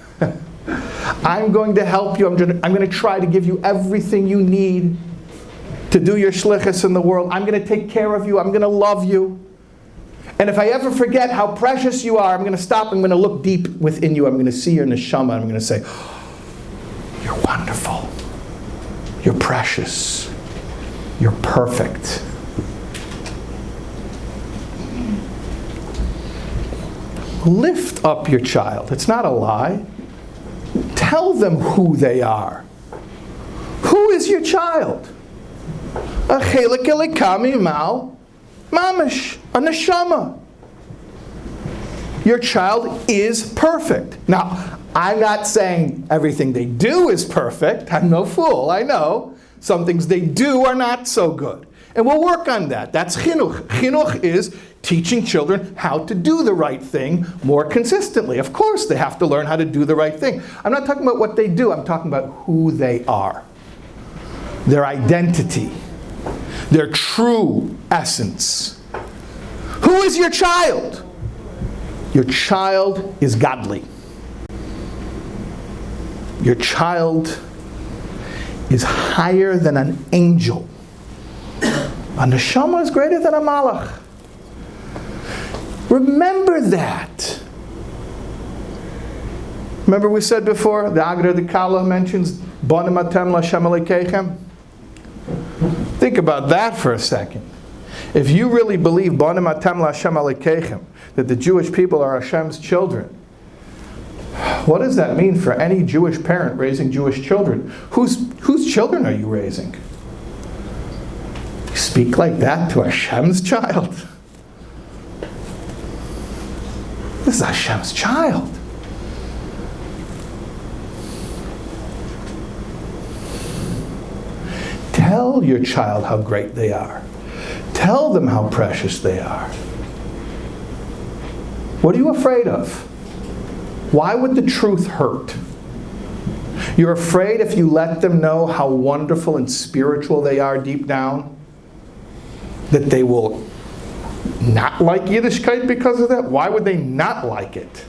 I'm going to help you. I'm going to try to give you everything you need to do your shlichus in the world. I'm going to take care of you. I'm going to love you. And if I ever forget how precious you are, I'm going to stop. I'm going to look deep within you. I'm going to see your neshama. I'm going to say, you're wonderful. You're precious. You're perfect. Lift up your child. It's not a lie. Tell them who they are. Who is your child? A chelik elikam imal mamish, a neshama. Your child is perfect. Now, I'm not saying everything they do is perfect. I'm no fool. I know some things they do are not so good. And we'll work on that. That's chinuch. Chinuch is teaching children how to do the right thing more consistently. Of course, they have to learn how to do the right thing. I'm not talking about what they do. I'm talking about who they are. their identity, their true essence. Who is your child? Your child is godly. Your child is higher than an angel. A neshama is greater than a malach. Remember that. Remember we said before, the Agra de Kala mentions, Bonim atem l'Hashem Elokeichem. Think about that for a second. If you really believe Bonim atem l'Hashem Elokeichem, that the Jewish people are Hashem's children, what does that mean for any Jewish parent raising Jewish children? Whose children are you raising? You speak like that to Hashem's child. This is Hashem's child. Tell your child how great they are. Tell them how precious they are. What are you afraid of? Why would the truth hurt? You're afraid if you let them know how wonderful and spiritual they are deep down, that they will not like Yiddishkeit because of that? Why would they not like it?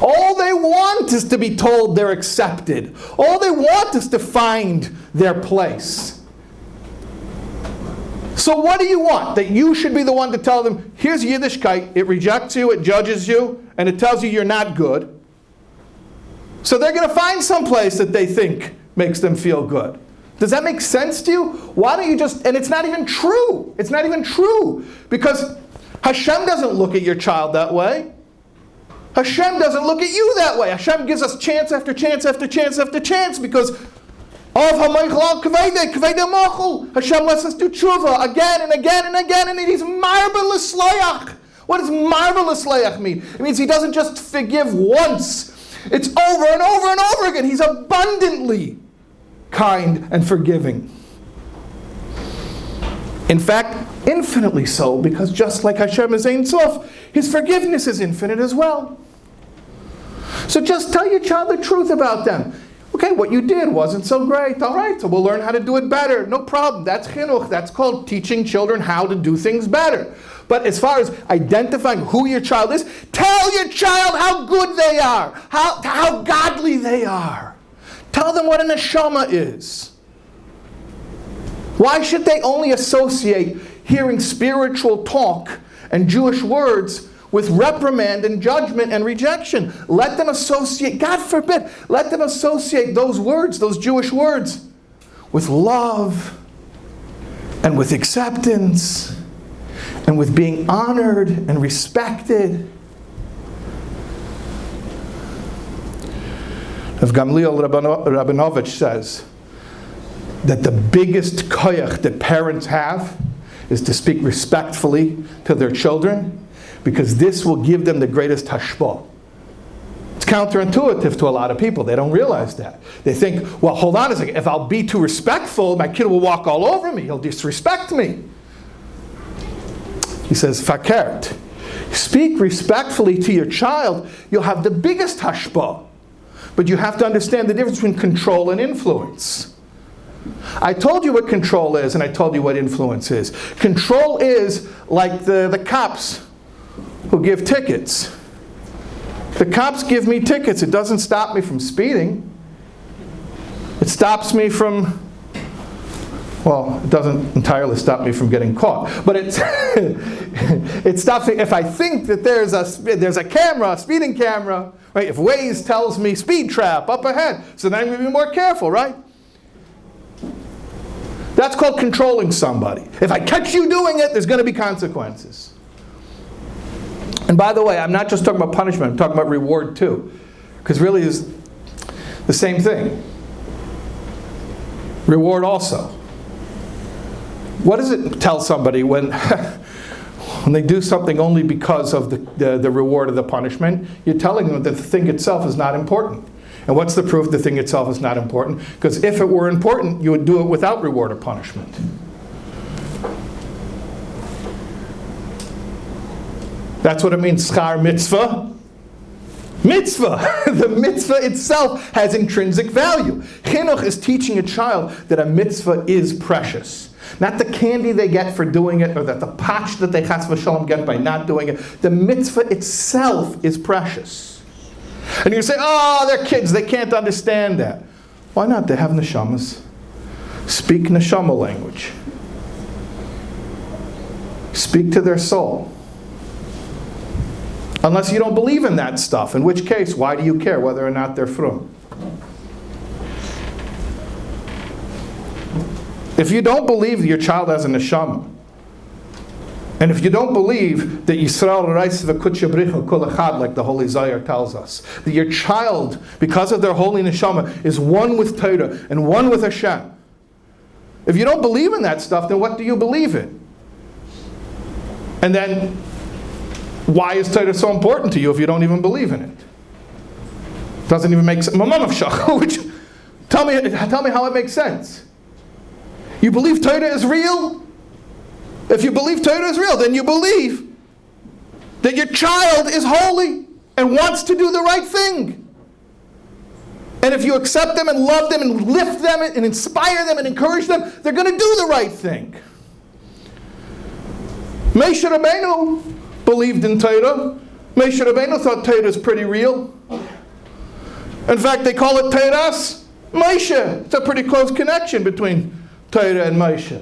All they want is to be told they're accepted. All they want is to find their place. So what do you want? That you should be the one to tell them, here's Yiddishkeit, it rejects you, it judges you, and it tells you you're not good. So they're going to find some place that they think makes them feel good. Does that make sense to you? Why don't you just, and it's not even true. It's not even true. Because Hashem doesn't look at your child that way. Hashem doesn't look at you that way. Hashem gives us chance after chance after chance after chance because Hashem lets us do tshuva again and again and again, and he's marvelous layach. What does marvelous layach mean? It means he doesn't just forgive once. It's over and over and over again. He's abundantly kind and forgiving. In fact, infinitely so, because just like Hashem is Ein Sof, his forgiveness is infinite as well. So just tell your child the truth about them. Okay, what you did wasn't so great. All right, so we'll learn how to do it better. No problem. That's chinuch. That's called teaching children how to do things better. But as far as identifying who your child is, tell your child how good they are, how godly they are. Tell them what a neshama is. Why should they only associate hearing spiritual talk and Jewish words with reprimand and judgment and rejection? Let them associate, God forbid, let them associate those words, those Jewish words, with love and with acceptance and with being honored and respected. Rav Gamliel Rabinovich says that the biggest koyach that parents have is to speak respectfully to their children, because this will give them the greatest hashpah. It's counterintuitive to a lot of people. They don't realize that. They think, well, hold on a second. If I'll be too respectful, my kid will walk all over me. He'll disrespect me. He says, fakert. Speak respectfully to your child, you'll have the biggest hashpah. But you have to understand the difference between control and influence. I told you what control is, and I told you what influence is. Control is like the cops who give tickets. The cops give me tickets. It doesn't stop me from speeding. It stops me from, well, it doesn't entirely stop me from getting caught. But it stops me if I think that there's a camera, a speeding camera, right? If Waze tells me speed trap up ahead, so then I'm going to be more careful, right? That's called controlling somebody. If I catch you doing it, there's going to be consequences. And by the way, I'm not just talking about punishment, I'm talking about reward too. Because really is the same thing. Reward also. What does it tell somebody when they do something only because of the reward of the punishment? You're telling them that the thing itself is not important. And what's the proof the thing itself is not important? Because if it were important, you would do it without reward or punishment. That's what it means, schar mitzvah, Mitzvah. The mitzvah itself has intrinsic value. Chinuch is teaching a child that a mitzvah is precious. Not the candy they get for doing it, or that the patch that they chas v'shalom get by not doing it. The mitzvah itself is precious. And you say, oh, they're kids, they can't understand that. Why not? They have neshamas. Speak neshama language. Speak to their soul. Unless you don't believe in that stuff, in which case, why do you care whether or not they're frum? If you don't believe that your child has a neshama, and if you don't believe that Yisrael reis v'kutche bricha kol echad, like the Holy Zohar tells us, that your child, because of their holy neshama, is one with Torah and one with Hashem. If you don't believe in that stuff, then what do you believe in? And then, why is Torah so important to you if you don't even believe in it? Doesn't even make sense. Tell me how it makes sense. You believe Torah is real? If you believe Torah is real, then you believe that your child is holy and wants to do the right thing. And if you accept them and love them and lift them and inspire them and encourage them, they're going to do the right thing. Moshe Rabbeinu believed in Torah. Moshe Rabbeinu thought Torah is pretty real. In fact, they call it Torah's Moshe. It's a pretty close connection between Torah and Moshe.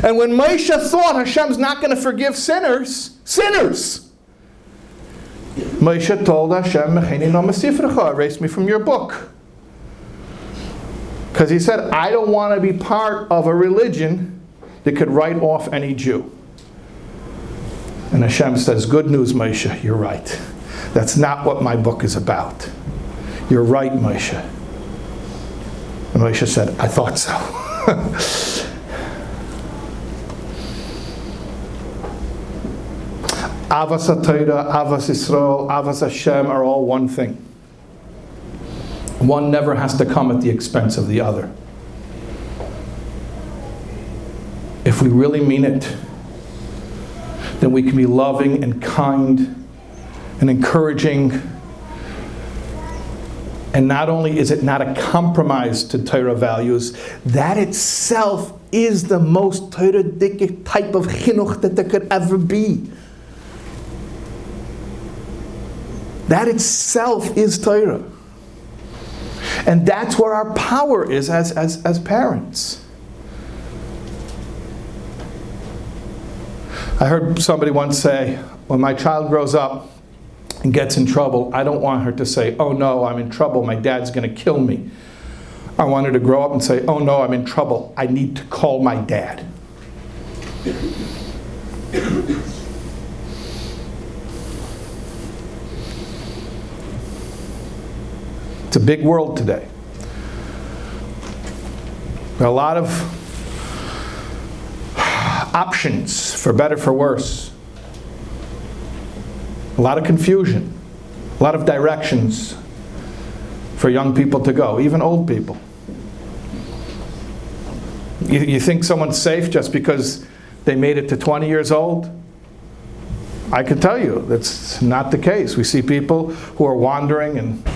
And when Moshe thought Hashem's not going to forgive sinners, Moshe told Hashem, "Mecheni no masifrecha, erase me from your book." Because he said, I don't want to be part of a religion that could write off any Jew. And Hashem says, good news, Moshe, you're right. That's not what my book is about. You're right, Moshe. And Moshe said, I thought so. Avas HaTorah, Avas Yisrael, Avas Hashem are all one thing. One never has to come at the expense of the other. If we really mean it, then we can be loving and kind and encouraging. And not only is it not a compromise to Torah values, that itself is the most Torah-dik type of chinuch that there could ever be. That itself is Torah. And that's where our power is as parents. I heard somebody once say, when my child grows up and gets in trouble, I don't want her to say, oh no, I'm in trouble, my dad's going to kill me. I want her to grow up and say, oh no, I'm in trouble, I need to call my dad. It's a big world today. There are a lot of options, for better, for worse. A lot of confusion. A lot of directions for young people to go, even old people. You think someone's safe just because they made it to 20 years old? I can tell you that's not the case. We see people who are wandering and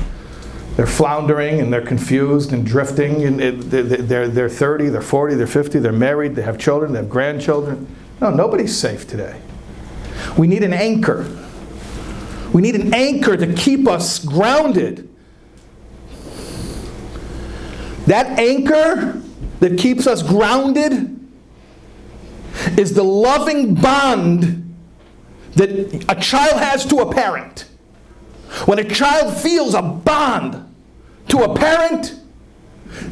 they're floundering and they're confused and drifting, and they're 30, they're 40, they're 50, they're married, they have children, they have grandchildren. No, nobody's safe today. We need an anchor. We need an anchor to keep us grounded. That anchor that keeps us grounded is the loving bond that a child has to a parent. When a child feels a bond to a parent,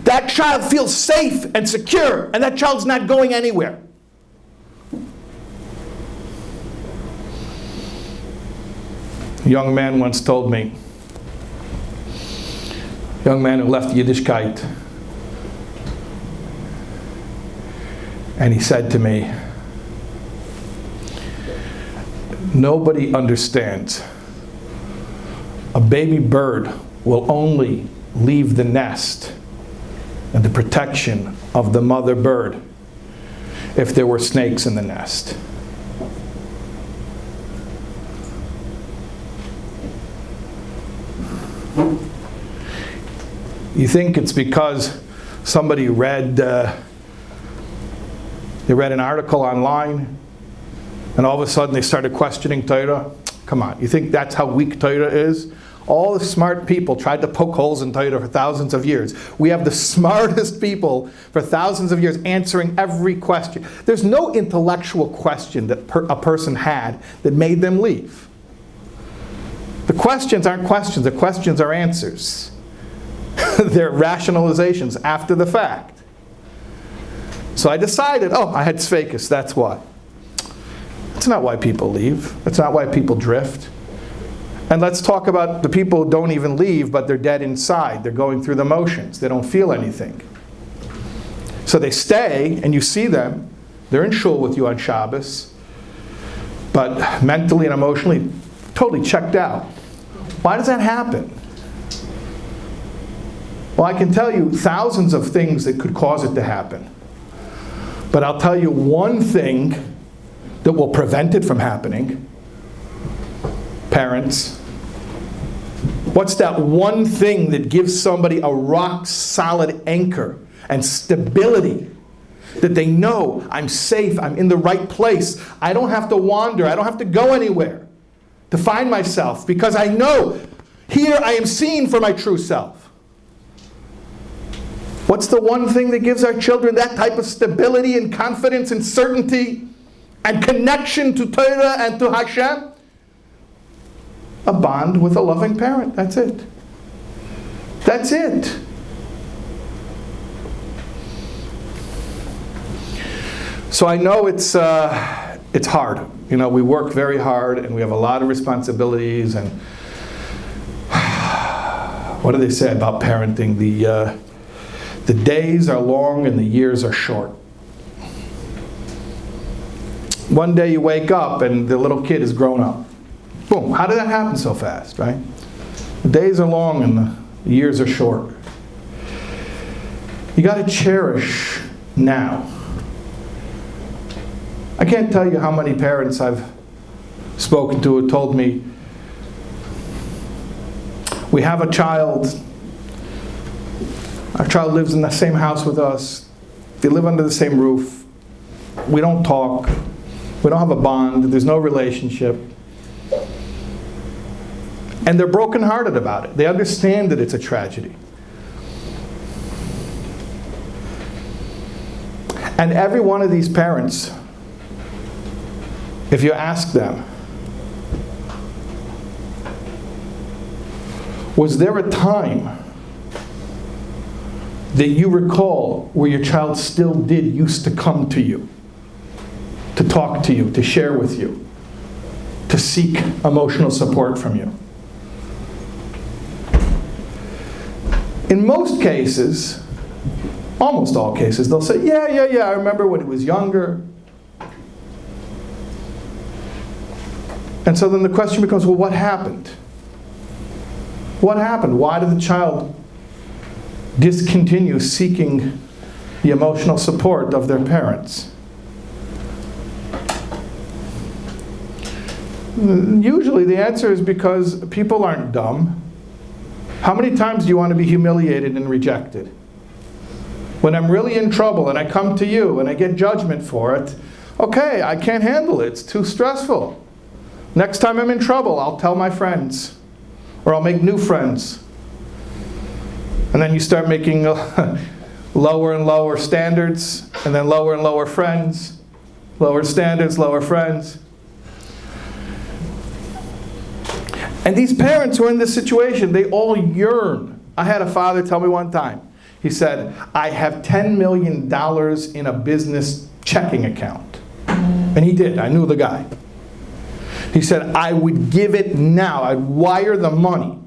that child feels safe and secure, and that child's not going anywhere. A young man once told me, a young man who left Yiddishkeit, and he said to me, nobody understands. A baby bird will only leave the nest and the protection of the mother bird if there were snakes in the nest. You think it's because somebody read they read an article online and all of a sudden they started questioning Torah? Come on, you think that's how weak Torah is? All the smart people tried to poke holes in Torah for thousands of years. We have the smartest people for thousands of years answering every question. There's no intellectual question that a person had that made them leave. The questions aren't questions, the questions are answers. They're rationalizations after the fact. So I decided, I had tzveikus, that's why. That's not why people leave. That's not why people drift. And let's talk about the people who don't even leave, but they're dead inside. They're going through the motions. They don't feel anything. So they stay, and you see them. They're in shul with you on Shabbos, but mentally and emotionally totally checked out. Why does that happen? Well, I can tell you thousands of things that could cause it to happen. But I'll tell you one thing that will prevent it from happening. Parents, what's that one thing that gives somebody a rock-solid anchor and stability? That they know, I'm safe, I'm in the right place. I don't have to wander, I don't have to go anywhere to find myself, because I know here I am seen for my true self. What's the one thing that gives our children that type of stability and confidence and certainty and connection to Torah and to Hashem? A bond with a loving parent. That's it. That's it. So I know it's hard. You know, we work very hard and we have a lot of responsibilities. And what do they say about parenting? The days are long and the years are short. One day you wake up and the little kid is grown up. Boom, how did that happen so fast, right? The days are long and the years are short. You got to cherish now. I can't tell you how many parents I've spoken to who told me, we have a child, our child lives in the same house with us, they live under the same roof, we don't talk, we don't have a bond, there's no relationship. And they're brokenhearted about it. They understand that it's a tragedy. And every one of these parents, if you ask them, was there a time that you recall where your child still used to come to you, to talk to you, to share with you, to seek emotional support from you? In most cases, almost all cases, they'll say, yeah, I remember when he was younger. And so then the question becomes, well, what happened? What happened? Why did the child discontinue seeking the emotional support of their parents? Usually the answer is because people aren't dumb. How many times do you want to be humiliated and rejected? When I'm really in trouble and I come to you and I get judgment for it, okay, I can't handle it, it's too stressful. Next time I'm in trouble, I'll tell my friends, or I'll make new friends. And then you start making lower and lower standards, and then lower and lower friends, lower standards, lower friends. And these parents who are in this situation, they all yearn. I had a father tell me one time, he said, I have $10 million in a business checking account. And he did, I knew the guy. He said, I would give it now, I'd wire the money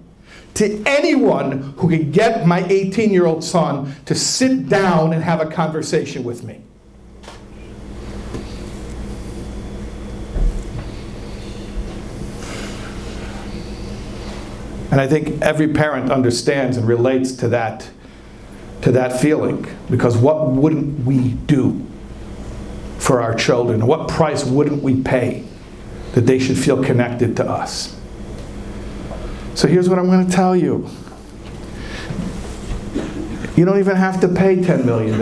to anyone who could get my 18-year-old son to sit down and have a conversation with me. And I think every parent understands and relates to that feeling. Because what wouldn't we do for our children? What price wouldn't we pay that they should feel connected to us? So here's what I'm going to tell you. You don't even have to pay $10 million.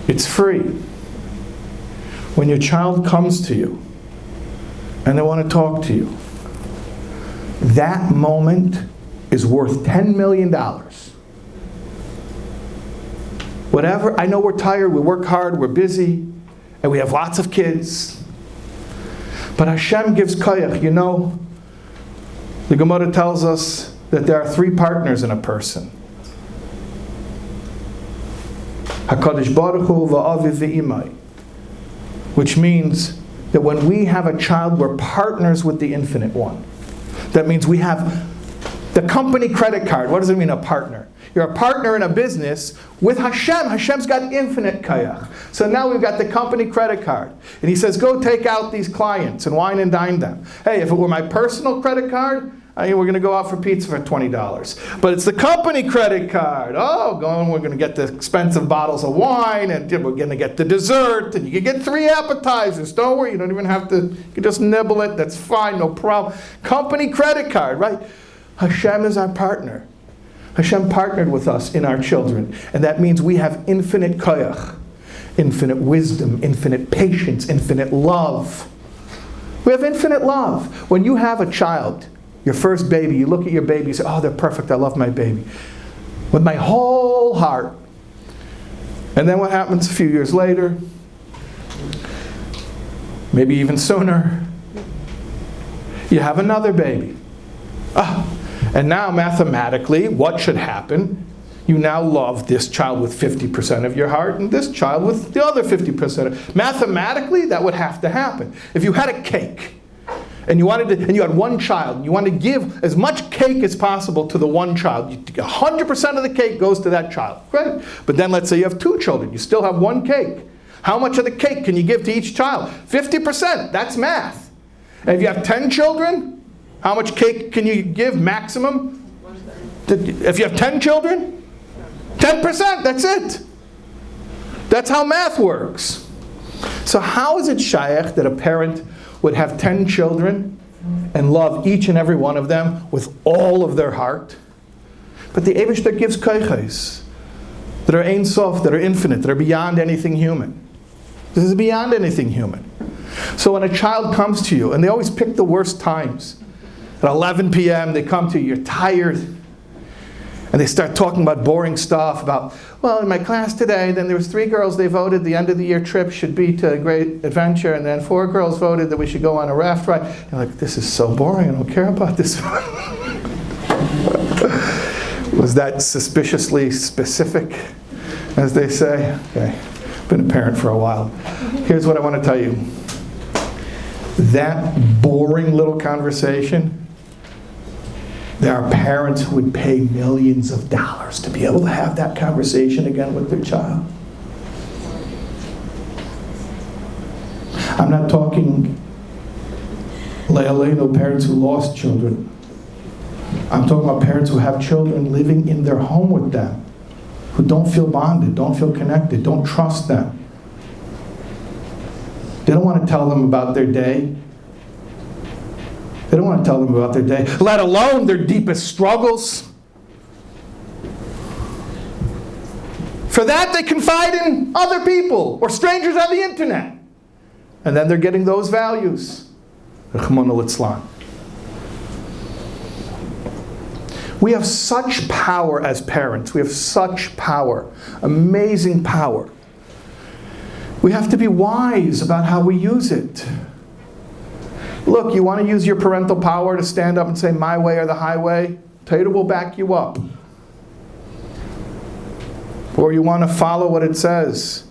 It's free. When your child comes to you and they want to talk to you, that moment is worth $10 million. Whatever, I know we're tired, we work hard, we're busy, and we have lots of kids. But Hashem gives koyach. You know, the Gemara tells us that there are 3 partners in a person. HaKadosh Baruch Hu va'aviv v'imai. Which means that when we have a child, we're partners with the Infinite One. That means we have the company credit card. What does it mean, a partner? You're a partner in a business with Hashem. Hashem's got infinite kayach. So now we've got the company credit card. And he says, go take out these clients and wine and dine them. Hey, if it were my personal credit card, we're going to go out for pizza for $20. But it's the company credit card. Oh, we're going to get the expensive bottles of wine, and we're going to get the dessert, and you can get 3 appetizers. Don't worry, you don't even have to, you can just nibble it. That's fine, no problem. Company credit card, right? Hashem is our partner. Hashem partnered with us in our children. And that means we have infinite koyach, infinite wisdom, infinite patience, infinite love. We have infinite love. When you have a child, your first baby, you look at your baby, you say, oh, they're perfect, I love my baby. With my whole heart. And then what happens a few years later? Maybe even sooner. You have another baby. And now mathematically, what should happen? You now love this child with 50% of your heart and this child with the other 50%. Mathematically, that would have to happen. If you had a cake, and you had one child, and you wanted to give as much cake as possible to the one child, 100% of the cake goes to that child. Great. But then let's say you have 2 children, you still have 1 cake. How much of the cake can you give to each child? 50%. That's math. And if you have 10 children, how much cake can you give maximum? If you have 10 children, 10%, that's it. That's how math works. So how is it shayach that a parent would have 10 children and love each and every one of them with all of their heart? But the Eibishter gives koyches that are Ein Sof, that are infinite, that are beyond anything human. This is beyond anything human. So when a child comes to you, and they always pick the worst times, at 11 p.m. they come to you, you're tired, and they start talking about boring stuff, about, well, in my class today, then there was 3 girls, they voted the end of the year trip should be to a great adventure, and then 4 girls voted that we should go on a raft ride. You're like, this is so boring, I don't care about this. Was that suspiciously specific, as they say? Okay, been a parent for a while. Here's what I want to tell you. That boring little conversation, there are parents who would pay millions of dollars to be able to have that conversation again with their child. I'm not talking le'aleinu, parents who lost children. I'm talking about parents who have children living in their home with them, who don't feel bonded, don't feel connected, don't trust them. They don't want to tell them about their day. They don't want to tell them about their day, let alone their deepest struggles. For that, they confide in other people or strangers on the internet. And then they're getting those values. Rachmana litzlan. We have such power as parents. We have such power. Amazing power. We have to be wise about how we use it. Look, you want to use your parental power to stand up and say, my way or the highway? Torah will back you up. Or you want to follow what it says.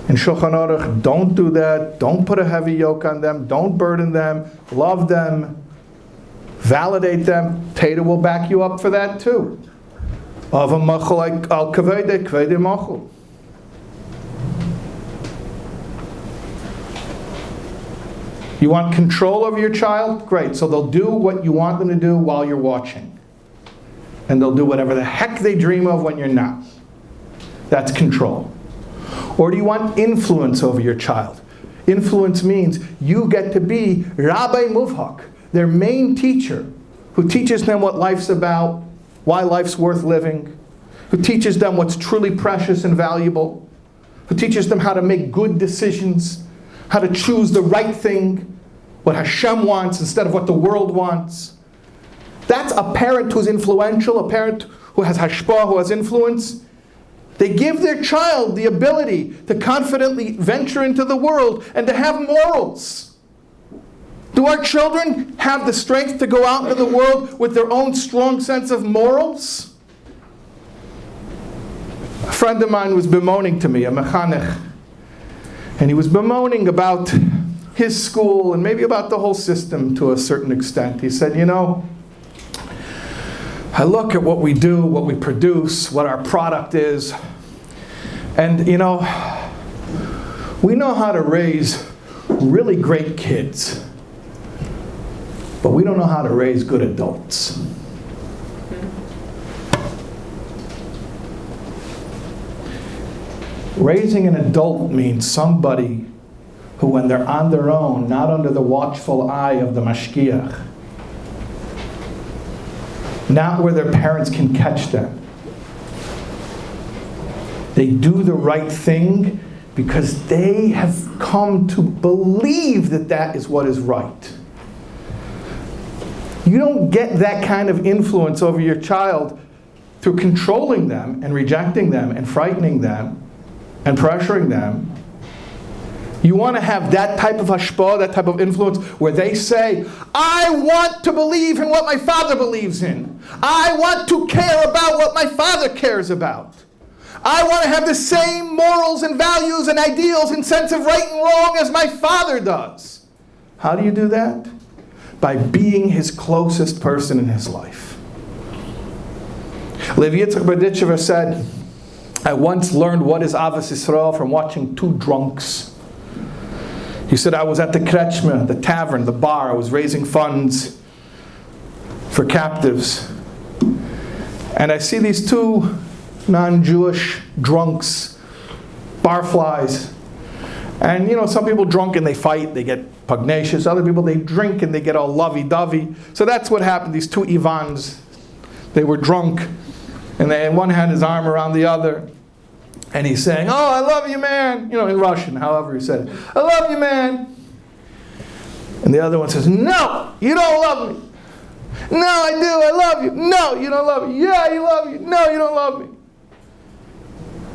In Shulchan Aruch, don't do that. Don't put a heavy yoke on them. Don't burden them. Love them. Validate them. Torah will back you up for that too. Av machal al kavede, kavede machal. You want control over your child? Great. So they'll do what you want them to do while you're watching. And they'll do whatever the heck they dream of when you're not. That's control. Or do you want influence over your child? Influence means you get to be Rabbi Muvhak, their main teacher, who teaches them what life's about, why life's worth living, who teaches them what's truly precious and valuable, who teaches them how to make good decisions, how to choose the right thing, what Hashem wants instead of what the world wants. That's a parent who's influential, a parent who has hashpah, who has influence. They give their child the ability to confidently venture into the world and to have morals. Do our children have the strength to go out into the world with their own strong sense of morals? A friend of mine was bemoaning to me, a mechanech, and he was bemoaning about his school and maybe about the whole system to a certain extent. He said, I look at what we do, what we produce, what our product is, and we know how to raise really great kids, but we don't know how to raise good adults. Raising an adult means somebody who, when they're on their own, not under the watchful eye of the mashgiach, not where their parents can catch them, they do the right thing because they have come to believe that that is what is right. You don't get that kind of influence over your child through controlling them and rejecting them and frightening them and pressuring them. You want to have that type of hashpah, that type of influence, where they say, I want to believe in what my father believes in. I want to care about what my father cares about. I want to have the same morals and values and ideals and sense of right and wrong as my father does. How do you do that? By being his closest person in his life. Levi Yitzchak Berditchever said, I once learned what is Avos Yisrael from watching two drunks. He said, I was at the Kretschmer, the tavern, the bar. I was raising funds for captives. And I see these two non-Jewish drunks, barflies. And some people drunk and they fight, they get pugnacious. Other people, they drink and they get all lovey-dovey. So that's what happened. These two Ivans, they were drunk. And one had his arm around the other. And he's saying, oh, I love you, man. In Russian, however he said it. I love you, man. And the other one says, no, you don't love me. No, I do, I love you. No, you don't love me. Yeah, you love me. No, you don't love me.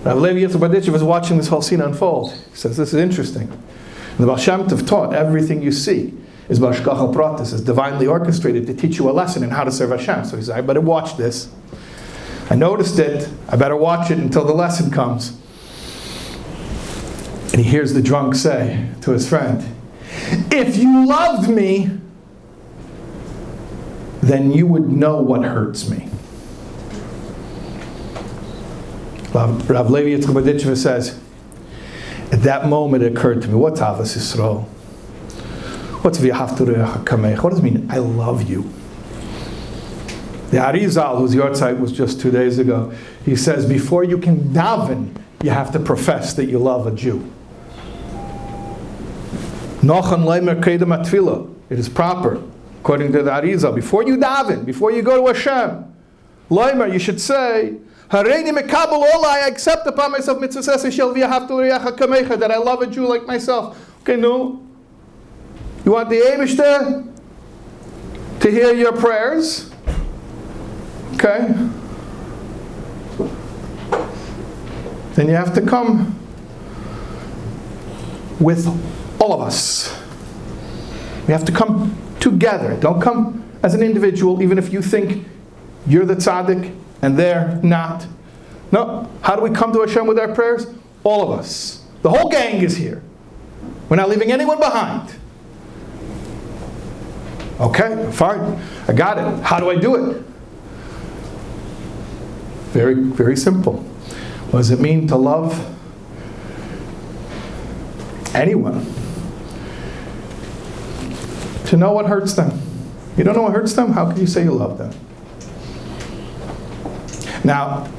Now, Levi Yitzchak Berditchever was watching this whole scene unfold. He says, this is interesting. And the Baal Shem Tov taught everything you see is b'hashgacha pratis, is divinely orchestrated to teach you a lesson in how to serve Hashem. So he said, I better watch this. I noticed it. I better watch it until the lesson comes. And he hears the drunk say to his friend, if you loved me, then you would know what hurts me. Rav Levi Yitzchak Berditchever says, at that moment it occurred to me, what's Avos Yisrael? What's v'yahavtu re'acha kamecha? What does it mean, I love you? The Arizal, whose yahrzeit was just 2 days ago, he says, before you can daven, you have to profess that you love a Jew. Nochan leimer kedem atfila. It is proper, according to the Arizal, before you daven, before you go to Hashem, leimer, you should say, Hareini mekabel ola, I accept upon myself mitzvah shel v'yahavtu re'acha kamecha, that I love a Jew like myself. Okay, no. You want the Eibishter to hear your prayers? Okay? Then you have to come with all of us. We have to come together. Don't come as an individual, even if you think you're the tzaddik and they're not. No. How do we come to Hashem with our prayers? All of us. The whole gang is here. We're not leaving anyone behind. Okay, fine. I got it. How do I do it? Very, very simple. What does it mean to love anyone? To know what hurts them. You don't know what hurts them? How can you say you love them? Now,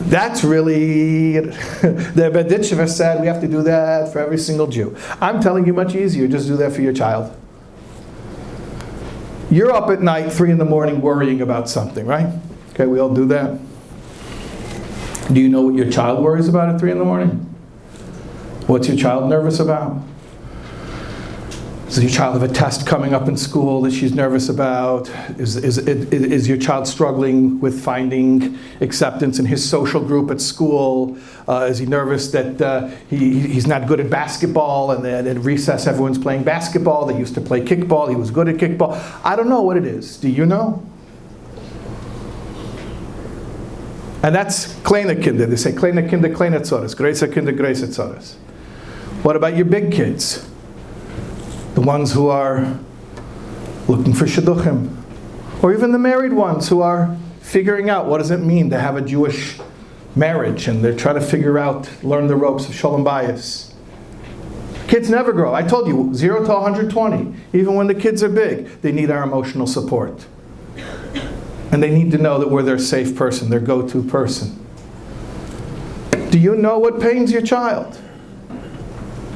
That's really, the Beditchever said we have to do that for every single Jew. I'm telling you, much easier, just do that for your child. You're up at night, 3 in the morning, worrying about something, right? Okay, we all do that. Do you know what your child worries about at 3 in the morning? What's your child nervous about? Does your child have a test coming up in school that she's nervous about? Is your child struggling with finding acceptance in his social group at school? Is he nervous that he's not good at basketball, and that at recess everyone's playing basketball? They used to play kickball. He was good at kickball. I don't know what it is. Do you know? And that's kleine Kinder. They say kleine Kinder, kleine Tzoros. Große Kinder, große Tzoros. What about your big kids? The ones who are looking for shidduchim. Or even the married ones who are figuring out what does it mean to have a Jewish marriage, and they're trying to figure out, learn the ropes of shalom bayis. Kids never grow. I told you, 0 to 120. Even when the kids are big, they need our emotional support. And they need to know that we're their safe person, their go-to person. Do you know what pains your child?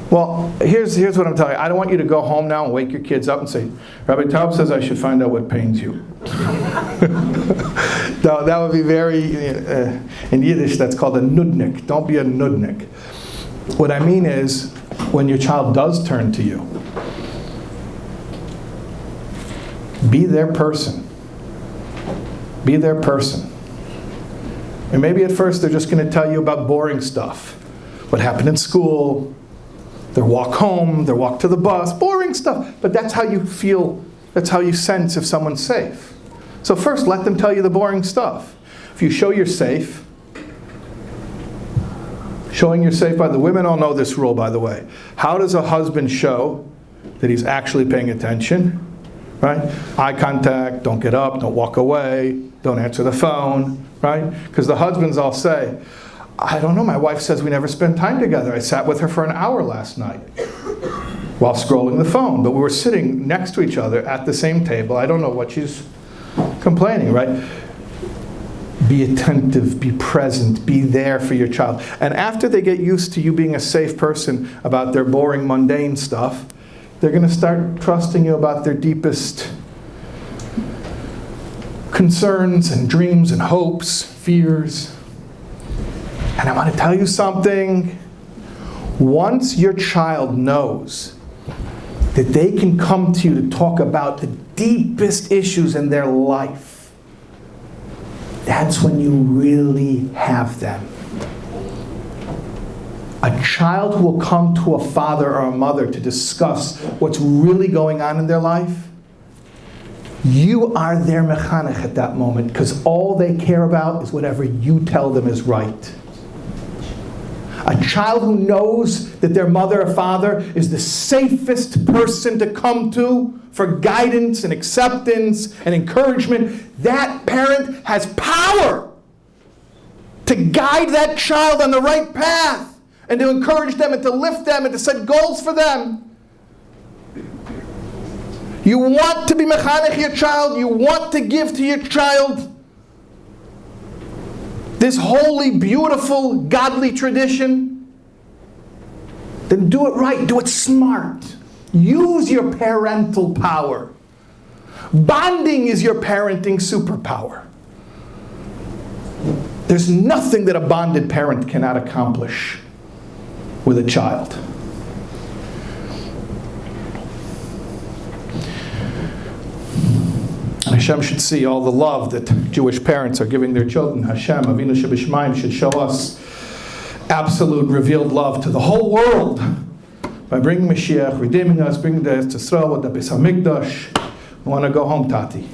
Well, here's what I'm telling you. I don't want you to go home now and wake your kids up and say, Rabbi Taub says I should find out what pains you. No, that would be very, in Yiddish that's called a nudnik. Don't be a nudnik. What I mean is, when your child does turn to you, be their person. Be their person. And maybe at first they're just going to tell you about boring stuff. What happened in school, their walk home, their walk to the bus, boring stuff. But that's how you feel, that's how you sense if someone's safe. So first, let them tell you the boring stuff. If you show you're safe, showing you're safe, by the women all know this rule, by the way. How does a husband show that he's actually paying attention? Right? Eye contact, don't get up, don't walk away, don't answer the phone, right? Because the husbands all say, I don't know, my wife says we never spend time together. I sat with her for an hour last night while scrolling the phone, but we were sitting next to each other at the same table. I don't know what she's complaining, right? Be attentive, be present, be there for your child. And after they get used to you being a safe person about their boring, mundane stuff, they're going to start trusting you about their deepest concerns and dreams and hopes, fears. And I want to tell you something. Once your child knows that they can come to you to talk about the deepest issues in their life, that's when you really have them. A child who will come to a father or a mother to discuss what's really going on in their life, you are their mechanech at that moment, because all they care about is whatever you tell them is right. A child who knows that their mother or father is the safest person to come to for guidance and acceptance and encouragement, that parent has power to guide that child on the right path and to encourage them and to lift them and to set goals for them. You want to be mechanech your child, you want to give to your child this holy, beautiful, godly tradition, then do it right, do it smart. Use your parental power. Bonding is your parenting superpower. There's nothing that a bonded parent cannot accomplish with a child. Hashem should see all the love that Jewish parents are giving their children. Hashem, Avinu Shebishmaim, should show us absolute revealed love to the whole world by bringing Mashiach, redeeming us, bringing the Eretz Yisrael with the Beis HaMikdash. We want to go home, Tati.